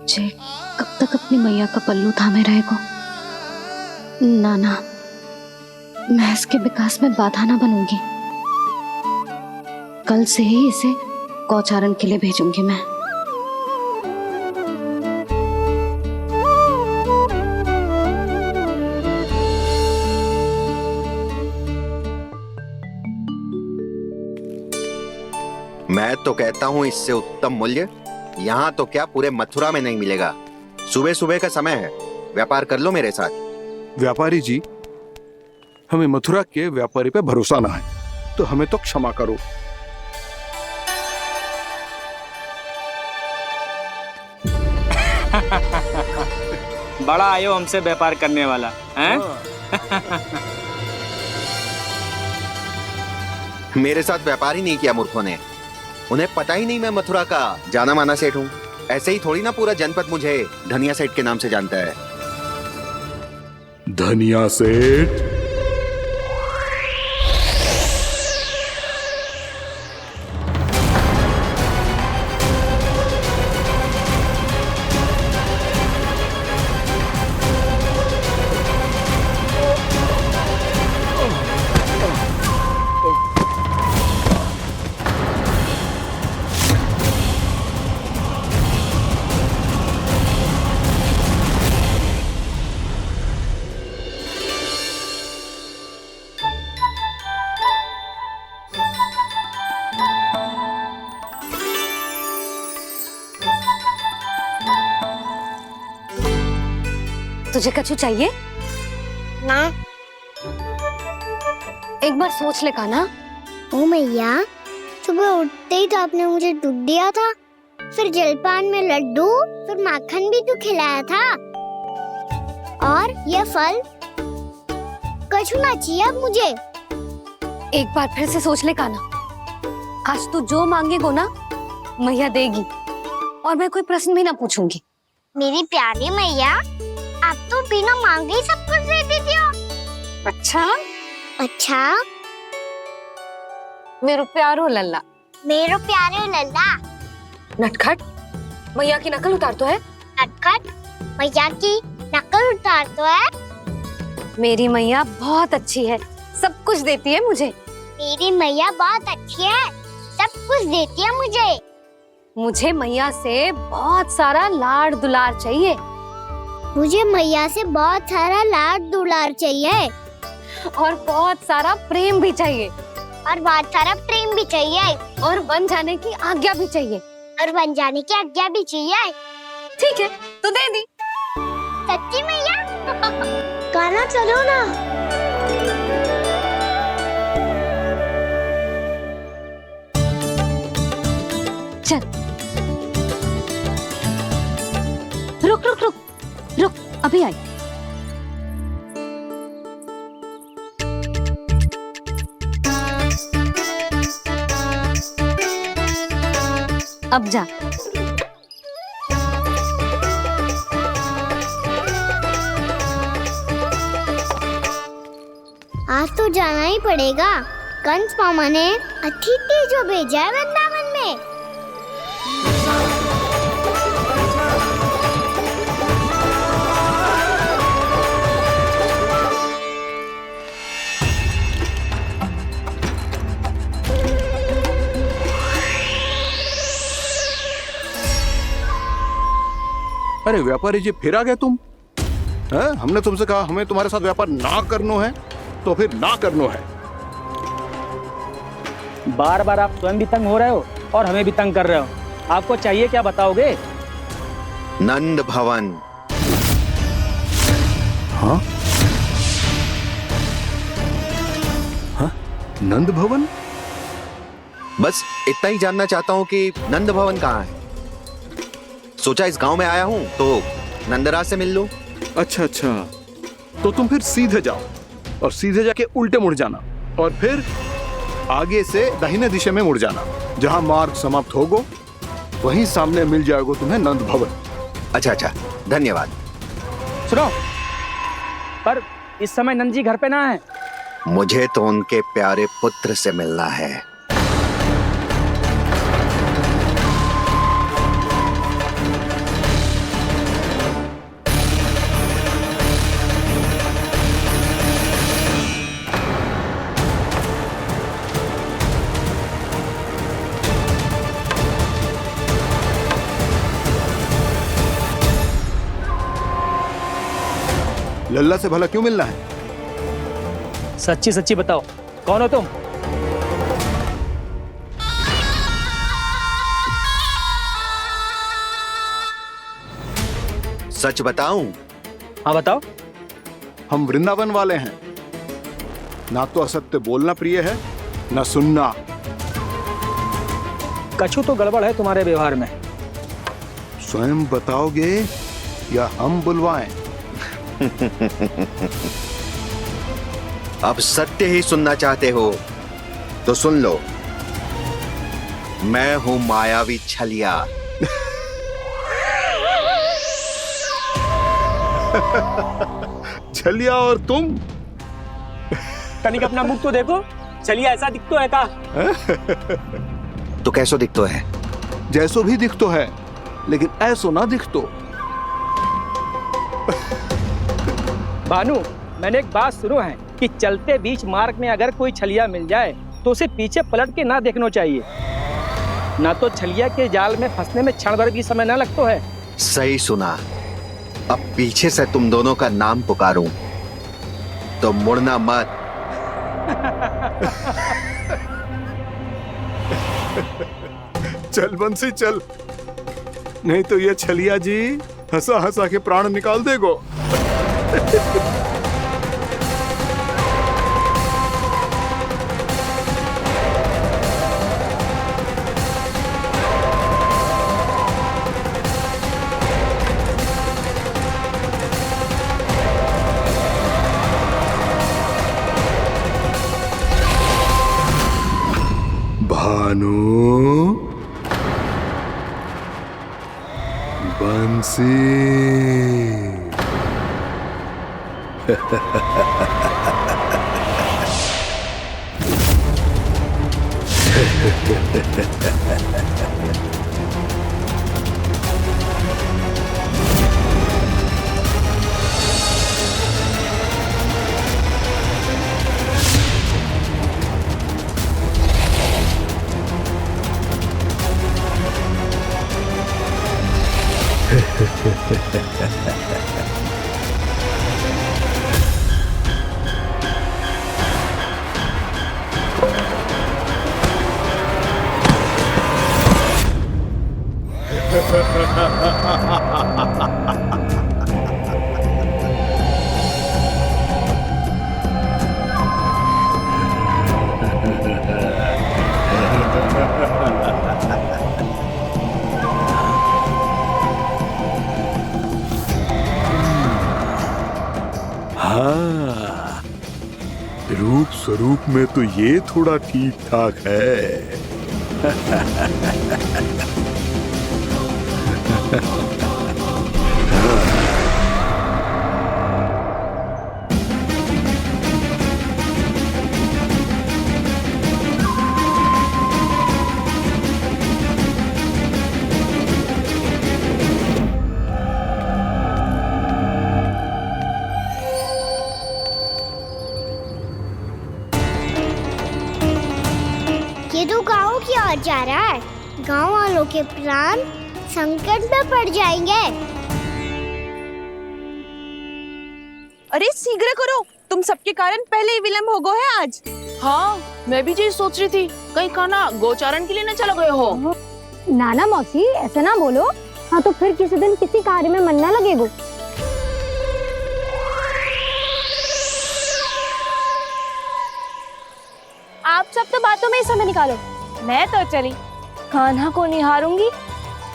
जे कब तक अपनी मैया का पल्लू थामे रहेगो? ना ना, मैं इसके विकास में बाधा ना बनूंगी। कल से ही इसे गौचारण के लिए भेजूंगी मैं।
मैं तो कहता हूँ इससे उत्तम मूल्य यहाँ तो क्या पूरे मथुरा में नहीं मिलेगा। सुबह सुबह का समय है, व्यापार कर लो मेरे साथ।
व्यापारी जी, हमें मथुरा के व्यापारी पे भरोसा ना है, तो हमें तो क्षमा करो।
बड़ा आयो हमसे व्यापार करने वाला हैं?
मेरे साथ व्यापार ही नहीं किया मूर्खों ने। उन्हें पता ही नहीं मैं मथुरा का जाना माना सेठ हूँ। ऐसे ही थोड़ी ना पूरा जनपद मुझे धनिया सेठ के नाम से जानता है।
धनिया सेठ?
तुझे कछु चाहिए?
ना।
एक बार सोच ले कान्हा।
ओ मैया, सुबह उठते ही तो आपने मुझे दूध दिया था, फिर जलपान में लड्डू, फिर माखन भी तो खिलाया था, और ये फल कछु ना चाहिए अब मुझे।
एक बार फिर से सोच ले कान्हा। आज तू जो मांगेगो ना, मैया देगी, और मैं कोई प्रश्न भी ना पूछूंगी।
मेरी प्यारी मैया, आप तो बिना मांगे ही सब कुछ दे देती हो।
अच्छा?
अच्छा?
मेरो प्यारो लल्ला।
मेरो प्यारे लल्ला।
नटखट, मैया की नकल उतार तो है।
नटखट, मैया की नकल उतार तो है।
मेरी मैया बहुत अच्छी है, सब कुछ देती है मुझे।
मेरी मैया बहुत अच्छी है, सब कुछ देती है मुझे।
मुझे मैया से बहुत सारा लाड़ दुलार चाहिए।
मुझे मैया से बहुत सारा लाड दुलार चाहिए,
और बहुत सारा प्रेम भी चाहिए,
और बहुत सारा प्रेम भी चाहिए,
और बन जाने की आज्ञा भी चाहिए,
और बन जाने की आज्ञा भी चाहिए।
ठीक है, तो दे दी।
सच्ची मैया? गाना चलो ना।
चल। रुक रुक रुक रुक, अभी आई। अब जा।
आज तो जाना ही पड़ेगा। कंस मामा ने अतिथि जो भेजा है वृंदावन में।
अरे व्यापारी जी, फिर आ गए तुम? है? हमने तुमसे कहा हमें तुम्हारे साथ व्यापार ना करनो है, तो फिर ना करनो है।
बार बार आप स्वयं भी तंग हो रहे हो और हमें भी तंग कर रहे हो। आपको चाहिए क्या, बताओगे?
नंद भवन।
हाँ? हाँ? नंद भवन?
बस इतना ही जानना चाहता हूँ कि नंद भवन कहाँ है। सोचा इस गांव में आया हूँ तो नंदराज से मिल लूं।
अच्छा अच्छा, तो तुम फिर सीधे जाओ और सीधे जाके उल्टे मुड़ जाना और फिर आगे से दाहिने दिशा में मुड़ जाना। जहां मार्ग समाप्त होगो वहीं सामने मिल जाएगा तुम्हें नंद भवन।
अच्छा अच्छा, धन्यवाद।
सुनो, पर इस समय नंद जी घर पे ना है।
मुझे तो उनके प्यारे पुत्र से मिलना है।
लल्ला से भला क्यों मिलना है?
सच्ची सच्ची बताओ, कौन हो तुम?
सच बताऊं?
हाँ बताओ।
हम वृंदावन वाले हैं। ना तो असत्य बोलना प्रिय है, ना सुनना।
कछु तो गड़बड़ है तुम्हारे व्यवहार में।
स्वयं बताओगे या हम बुलवाएं?
अब सत्य ही सुनना चाहते हो तो सुन लो। मैं हूं मायावी छलिया।
छलिया और तुम?
तनिक अपना मुख तो देखो, छलिया ऐसा दिखतो है का?
तो कैसो दिखतो है?
जैसो भी दिखतो है, लेकिन ऐसो ना दिखतो।
भानु, मैंने एक बात सुनो है कि चलते बीच मार्ग में अगर कोई छलिया मिल जाए तो उसे पीछे पलट के ना देखना चाहिए, ना तो छलिया के जाल में फंसने में क्षण भर भी समय ना लगता है।
सही सुना। अब पीछे से तुम दोनों का नाम पुकारूं तो मुड़ना मत।
चल बंसी चल, नहीं तो ये छलिया जी हंसा हंसा के प्राण निकाल देगो। भानु, बंसी। हाँ, रूप स्वरूप में तो ये थोड़ा ठीक ठाक है।
ये तो गाँव की ओर जा रहा है। गाँव वालों के प्राण संकट में पड़ जाएंगे।
अरे शीघ्र करो, तुम सबके कारण पहले ही विलंब हो गो है आज।
हाँ, मैं भी यही सोच रही थी, कहीं खाना गोचारण के लिए न चला गए हो।
नाना मौसी, ऐसे ना बोलो। हाँ तो फिर किसी दिन किसी कार्य में मन ना लगेगा।
आप सब तो बातों में ही समय निकालो। मैं तो चली कान्हा को निहारूंगी,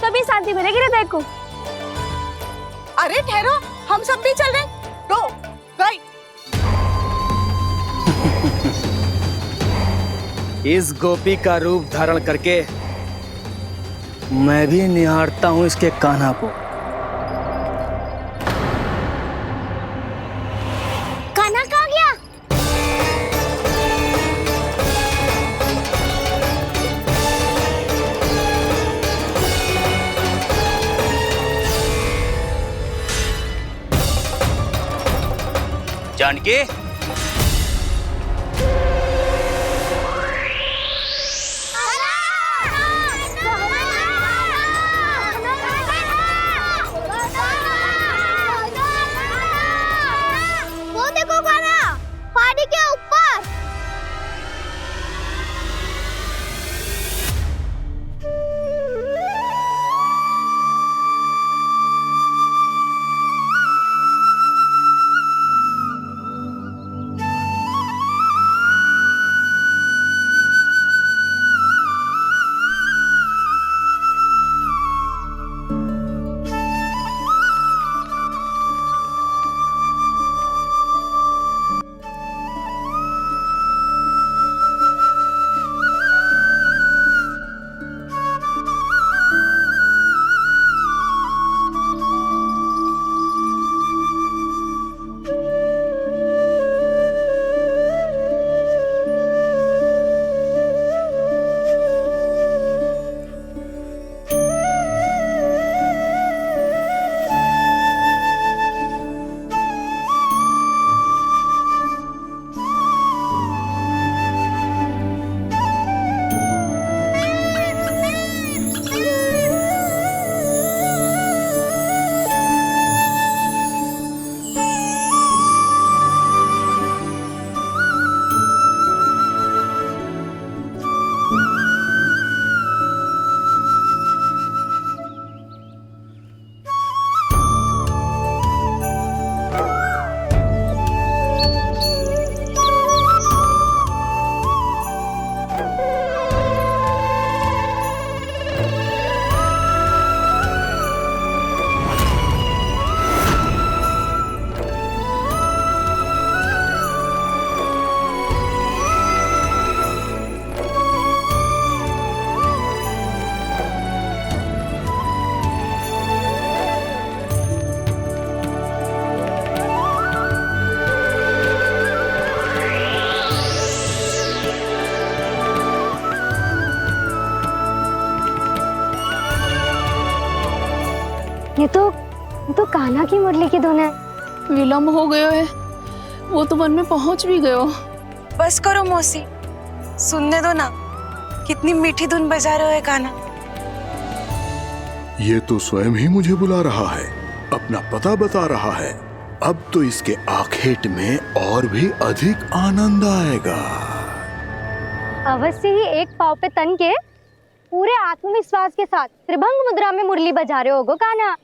तभी शांति मिलेगी हृदय को।
अरे ठहरो, हम सब भी चल रहे। रो, गई।
इस गोपी का रूप धारण करके मैं भी निहारता हूँ इसके कान्हा को।
कान्हा कहाँ गया?
जानकी,
वो देखो कान्हा, पहाड़ी के ऊपर। ये तो कान्हा की मुरली की धुन है।
विलम्ब हो गयो है, वो तो वन में पहुंच भी गयो।
बस करो मौसी, सुनने दो ना, कितनी मीठी धुन बजा रहे हो कान्हा।
ये तो स्वयं ही मुझे बुला रहा है, अपना पता बता रहा है। अब तो इसके आखेट में और भी अधिक आनंद आएगा।
अवश्य ही एक पाव पे तन के पूरे आत्मविश्वास के साथ त्रिभंग मुद्रा में मुरली बजा रहे होगो कान्हा।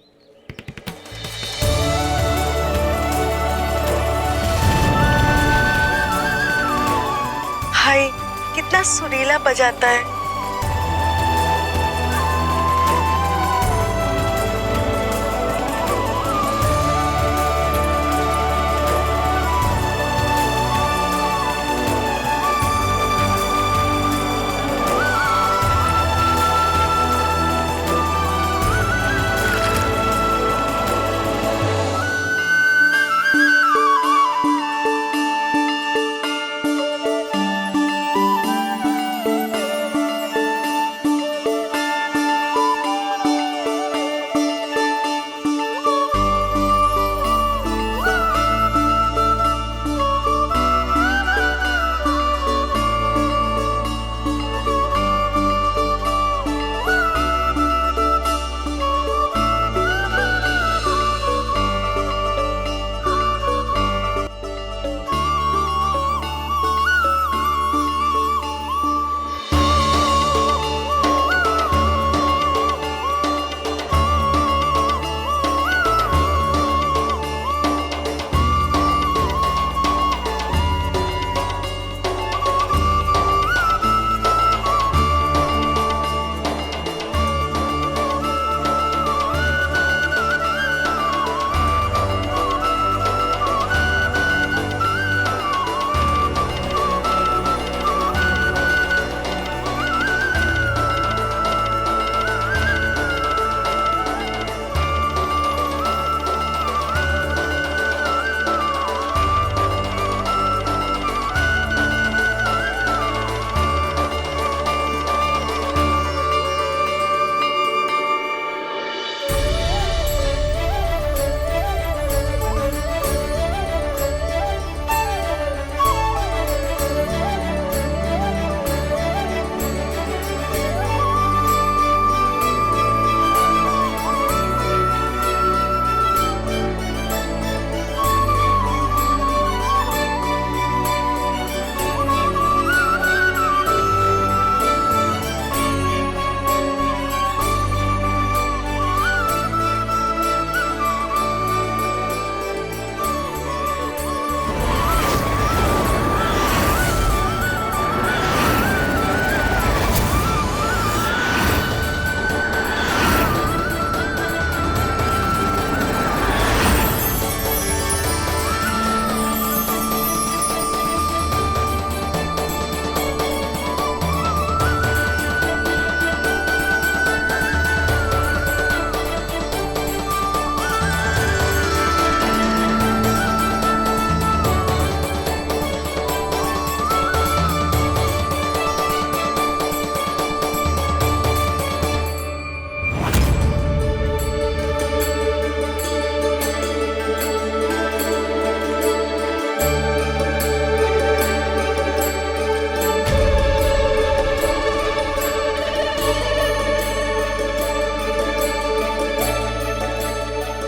हाय, कितना सुरीला बजाता है।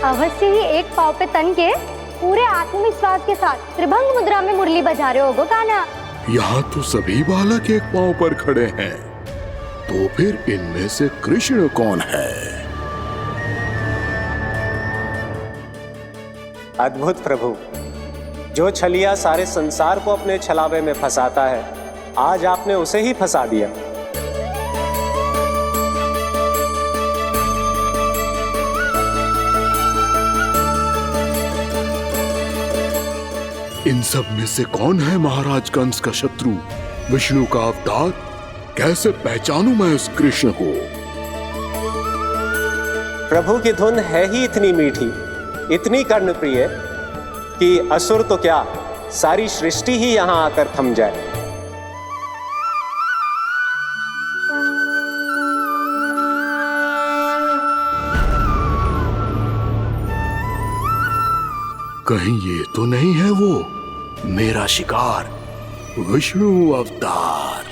अवश्य ही एक पाव पे तन के पूरे आत्मविश्वास के साथ त्रिभंग मुद्रा में मुरली बजा रहे होगो कान्हा।
यहाँ तो सभी बालक एक पांव पर खड़े हैं, तो फिर इनमें से कृष्ण कौन है?
अद्भुत प्रभु, जो छलिया सारे संसार को अपने छलावे में फंसाता है, आज आपने उसे ही फंसा दिया।
इन सब में से कौन है महाराज कंस का शत्रु, विष्णु का अवतार? कैसे पहचानूं मैं उस कृष्ण को?
प्रभु की धुन है ही इतनी मीठी, इतनी कर्णप्रिय कि असुर तो क्या, सारी सृष्टि ही यहां आकर थम जाए।
कहीं ये तो नहीं है वो मेरा शिकार, विष्णु अवतार?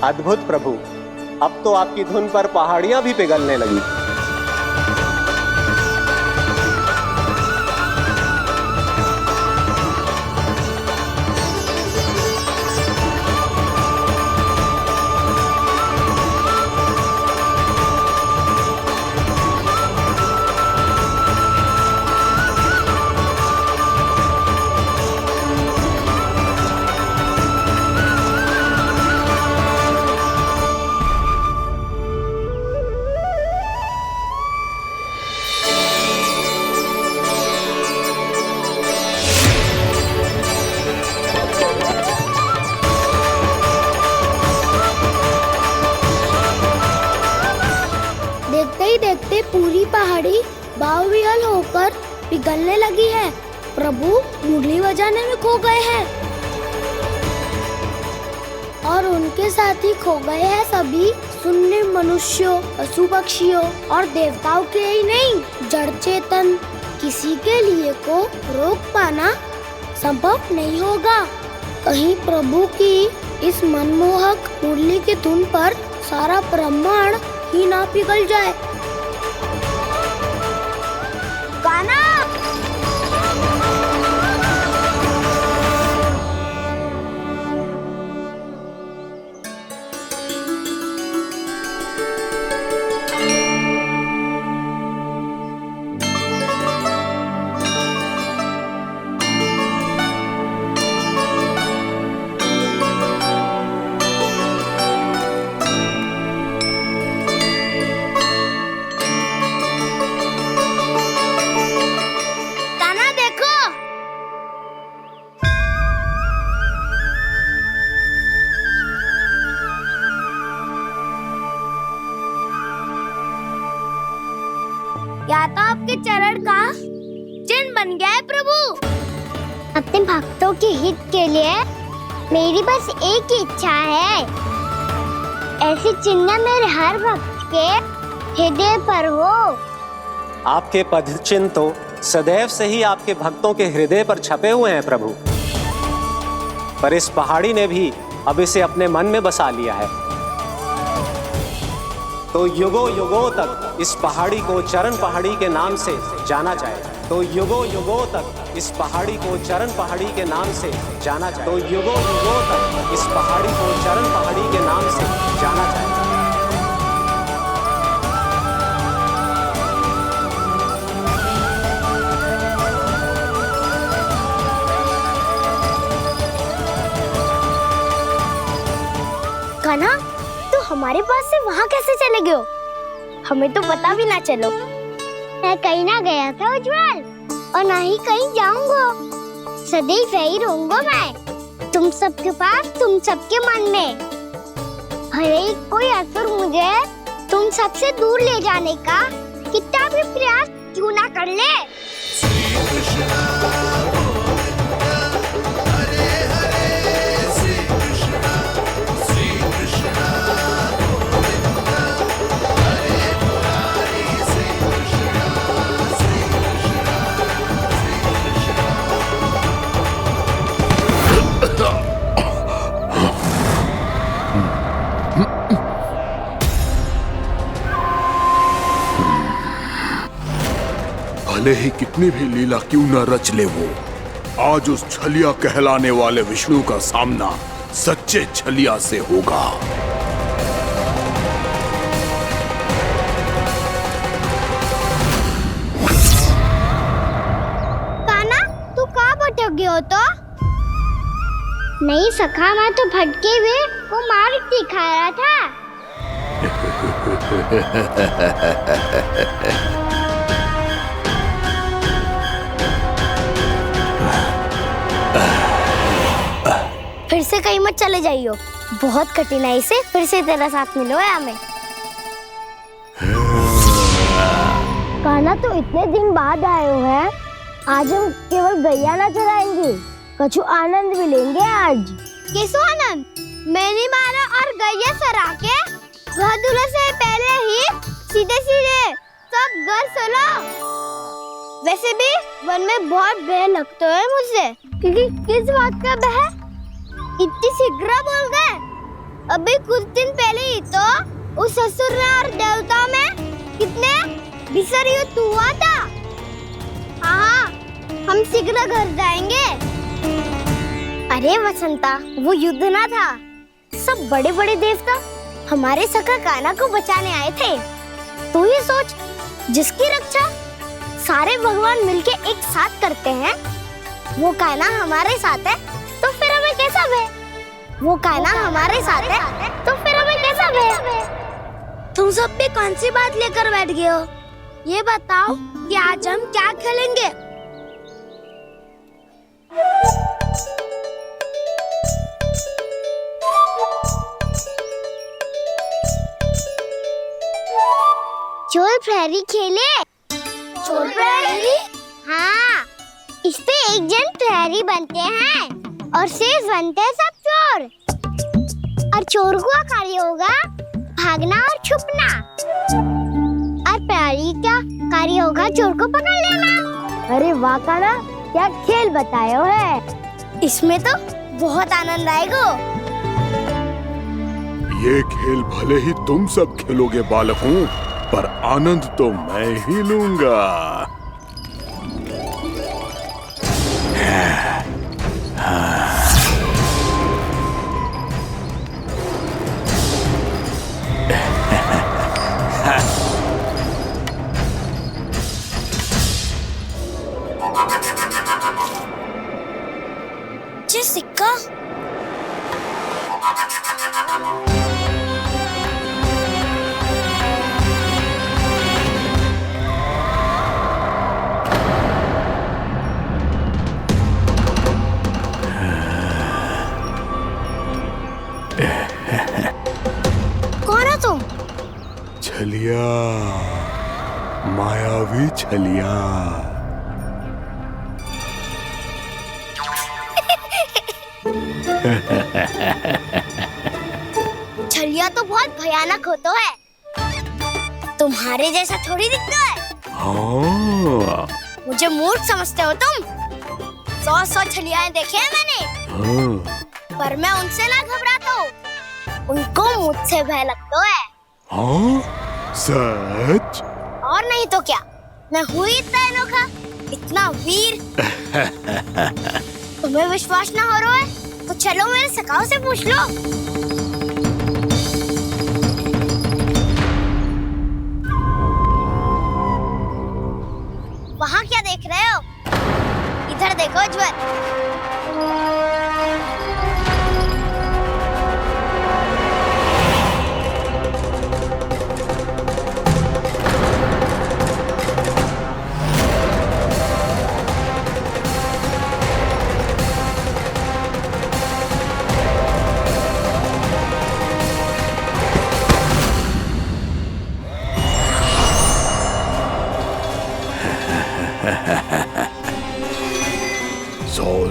अद्भुत प्रभु, अब तो आपकी धुन पर पहाड़ियां भी पिघलने लगी।
देखते पूरी पहाड़ी बावविहल होकर पिघलने लगी है। प्रभु मुरली बजाने में खो गए हैं और उनके साथ ही खो गए हैं सभी सुनने मनुष्यों, पशु पक्षियों और देवताओं के ही नहीं, जड़ चेतन किसी के लिए को रोक पाना संभव नहीं होगा। कहीं प्रभु की इस मनमोहक मुरली की धुन पर सारा ब्रह्मांड ही ना पिघल जाए। गाना या तो आपके चरण का चिन्ह बन गया है प्रभु। अपने भक्तों के हित के लिए मेरी बस एक ही इच्छा है, ऐसी चिन्ह मेरे हर भक्त के हृदय पर हो।
आपके पद चिन्ह तो सदैव से ही आपके भक्तों के हृदय पर छपे हुए हैं प्रभु, पर इस पहाड़ी ने भी अब इसे अपने मन में बसा लिया है। तो युगों युगों तक इस पहाड़ी को चरण पहाड़ी के नाम से जाना जाए, तो युगों युगों तक इस पहाड़ी को चरण पहाड़ी के नाम से जाना जाए, तो युगों युगों तक इस पहाड़ी को चरण पहाड़ी के नाम से जाना जाए।
कान्हा, तू हमारे पास से वहाँ कैसे चले गए हो? हमें तो पता भी ना चलो। मैं कहीं ना गया था उज्जवल, और ना ही कहीं जाऊंगा। सदैव यही रहूंगा मैं, तुम सबके पास, तुम सबके मन में। भले ही कोई असुर मुझे तुम सबसे दूर ले जाने का कितना भी प्रयास क्यों ना कर ले।
भले ही कितनी भी लीला क्यों न रच ले वो, आज उस छलिया कहलाने वाले विष्णु का सामना सच्चे छलिया से होगा।
कान्हा, तू कहाँ भटक गए हो तो? नहीं सखा, मैं तो भटके हुए वो मार्ग दिखा रहा था। फिर से कहीं मत चले जाइयो, बहुत कठिनाई से फिर से तेरा साथ मिलो है हमें। कान्हा, तो इतने दिन बाद आए हो हैं, आज हम केवल गैया ना चराएंगे, कछु आनंद भी लेंगे आज। किसो आनंद? मैंने मारा और गैया चरा के घर दूल्हे से पहले ही सीधे सीधे सब घर चला। वैसे भी वन में बहुत भय लगता है मुझे, क्योंकि किस बात का भय? इतनी शीघ्र बोल गए। अभी कुछ दिन पहले ही तो उस असुर में और देवता में कितने भीषण युद्ध हुआ था। हाँ, हम शीघ्र घर जाएंगे। अरे वसंता, वो युद्ध ना था, सब बड़े बड़े देवता हमारे सखा कान्हा को बचाने आए थे। तू ही सोच, जिसकी रक्षा सारे भगवान मिलके एक साथ करते हैं, वो कान्हा हमारे साथ है, तो फिर हमें कैसा भय? वो कान्हा हमारे साथ है, तो फिर हमें कैसा भय? तुम सब भी कौन सी बात लेकर बैठ गए हो? ये बताओ कि आज हम क्या खेलेंगे? चोर प्रहरी खेले? चोर प्रहरी? हाँ, इस पे एक जन प्रहरी बनते हैं और शेष बनते हैं सब चोर। और चोर का कार्य होगा भागना और छुपना, और प्रहरी का कार्य होगा चोर को पकड़ लेना। अरे वाह कान्हा, क्या खेल बताए हो है। इसमें तो बहुत आनंद आएगा।
ये खेल भले ही तुम सब खेलोगे बालकों, पर आनंद तो मैं ही लूंगा।
ये सिक्का कौन हो तुम?
छलिया, मायावी छलिया।
छलिया तो बहुत भयानक होता है, तुम्हारे जैसा थोड़ी दिखता है।
हाँ।
मुझे मूर्ख समझते हो तुम? 100 छलियाएं देखे हैं मैंने।
हाँ।
पर मैं उनसे ना घबराता हूँ, उनको मुझसे भय लगता है।
हाँ? सच?
और नहीं तो क्या, मैं हूँ इतना अनोखा इतना वीर। तुम्हें विश्वास ना हो रहा है तो चलो मेरे सखाओं से पूछ लो। वहाँ क्या देख रहे हो? इधर देखो उज्जवल।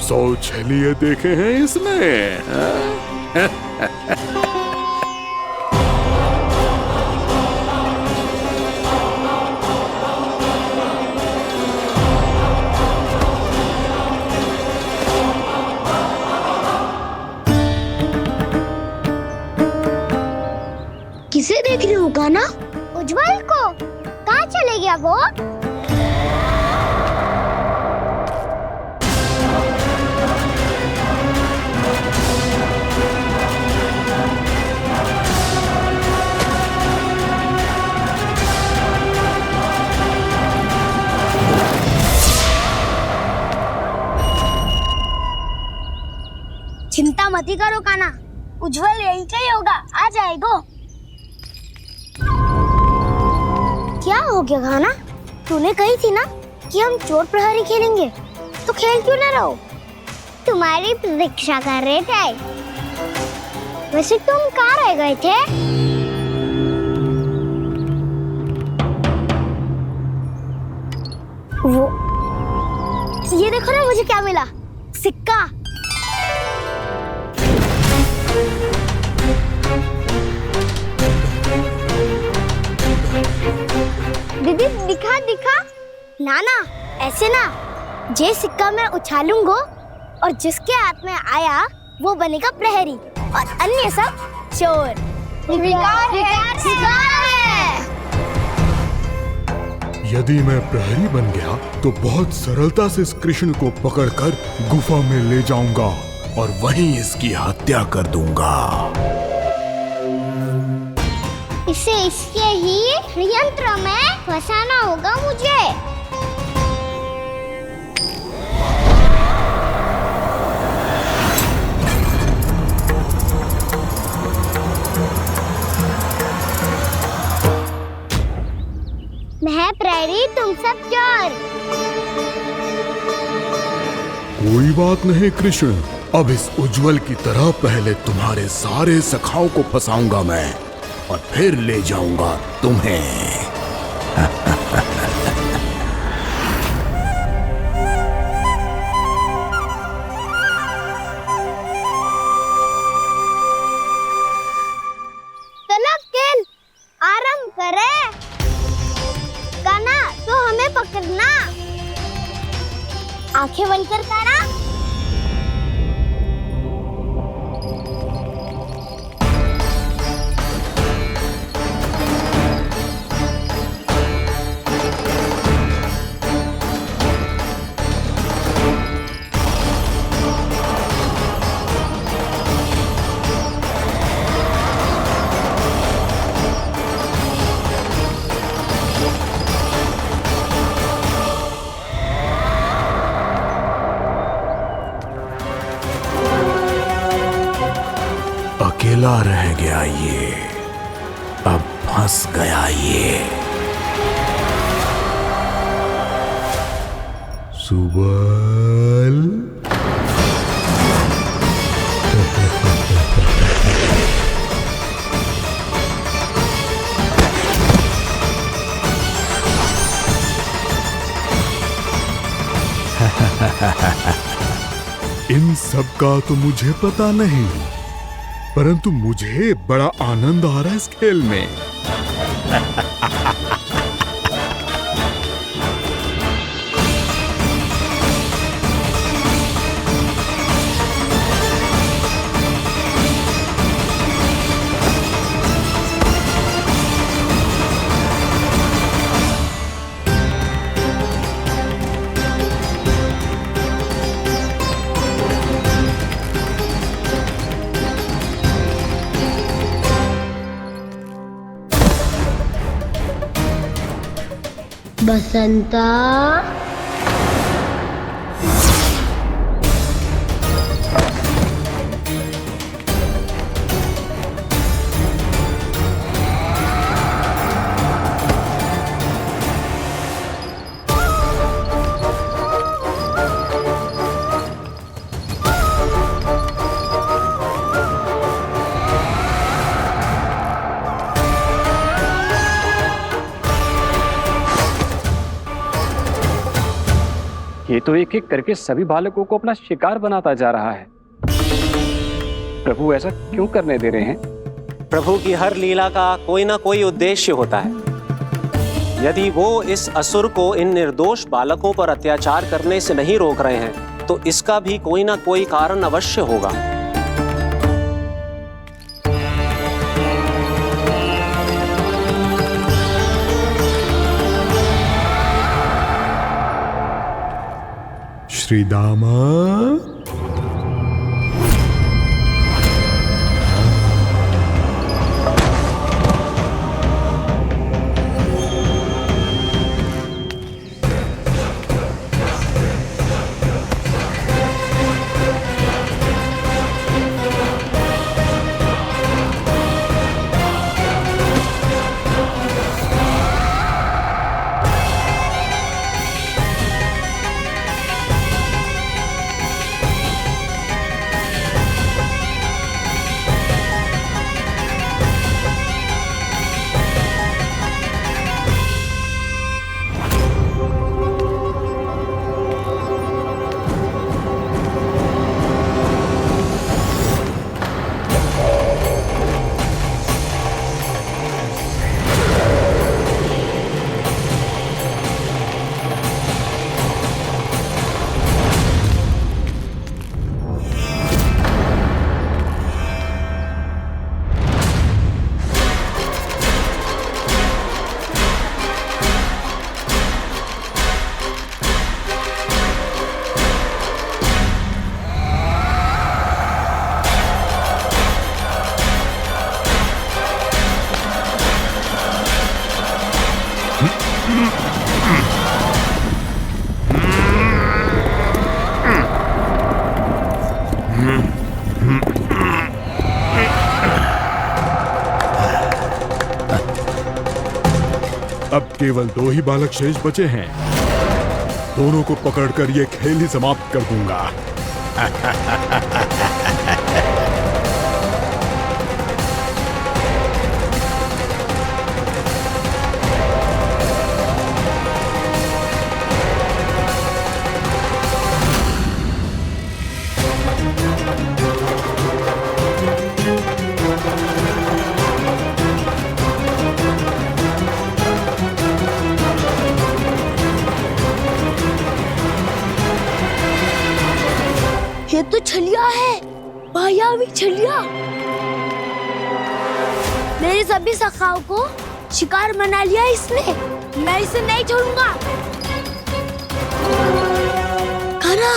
सौ छलिए देखे हैं इसने।
किसे देख रही हो गाना? उज्जवल को। कहाँ चले गया वो? चिंता मत करो काना, उज्जवल यहीं का ही होगा, आ जाएगा। क्या हो गया गाना? तूने कही थी ना कि हम चोर प्रहरी खेलेंगे, तो खेल क्यों ना रहो? तुम्हारी प्रतीक्षा कर रहे थे। वैसे तुम कहाँ रह गए थे? वो ये देखो ना, मुझे क्या मिला? सिक्का। दीदी दिखा दिखा। ना ना, ऐसे ना। जे सिक्का मैं उछालूंगा और जिसके हाथ में आया वो बनेगा प्रहरी और अन्य सब चोर। शिकार है।
यदि मैं प्रहरी बन गया तो बहुत सरलता से इस कृष्ण को पकड़कर गुफा में ले जाऊंगा और वहीं इसकी हत्या कर दूंगा।
इसे इसके ही यंत्र में फंसाना होगा मुझे। मैं प्रहरी, तुम सब चोर।
कोई बात नहीं कृष्ण, अब इस उज्जवल की तरह पहले तुम्हारे सारे सखाओं को फंसाऊंगा मैं और फिर ले जाऊंगा तुम्हें।
चलो खेल आरंभ करें। काना तो हमें पकड़ना। आंखें बंद कर काना।
अकेला रह गया ये, अब फंस गया ये। सुबल। इन सब का तो मुझे पता नहीं, परंतु मुझे बड़ा आनंद आ रहा है इस खेल में।
बसंता,
ये तो एक एक करके सभी बालकों को अपना शिकार बनाता जा रहा है। प्रभु ऐसा क्यों करने दे रहे हैं?
प्रभु की हर लीला का कोई ना कोई उद्देश्य होता है। यदि वो इस असुर को इन निर्दोष बालकों पर अत्याचार करने से नहीं रोक रहे हैं तो इसका भी कोई ना कोई कारण अवश्य होगा।
श्री दामा, अब केवल 2 ही बालक शेष बचे हैं। दोनों को पकड़कर ये खेल ही समाप्त कर दूंगा।
ये तो छलिया है, मायावी छलिया। मेरे सभी सखाओं को शिकार बना लिया इसने। मैं इसे नहीं छोड़ूंगा। कान्हा,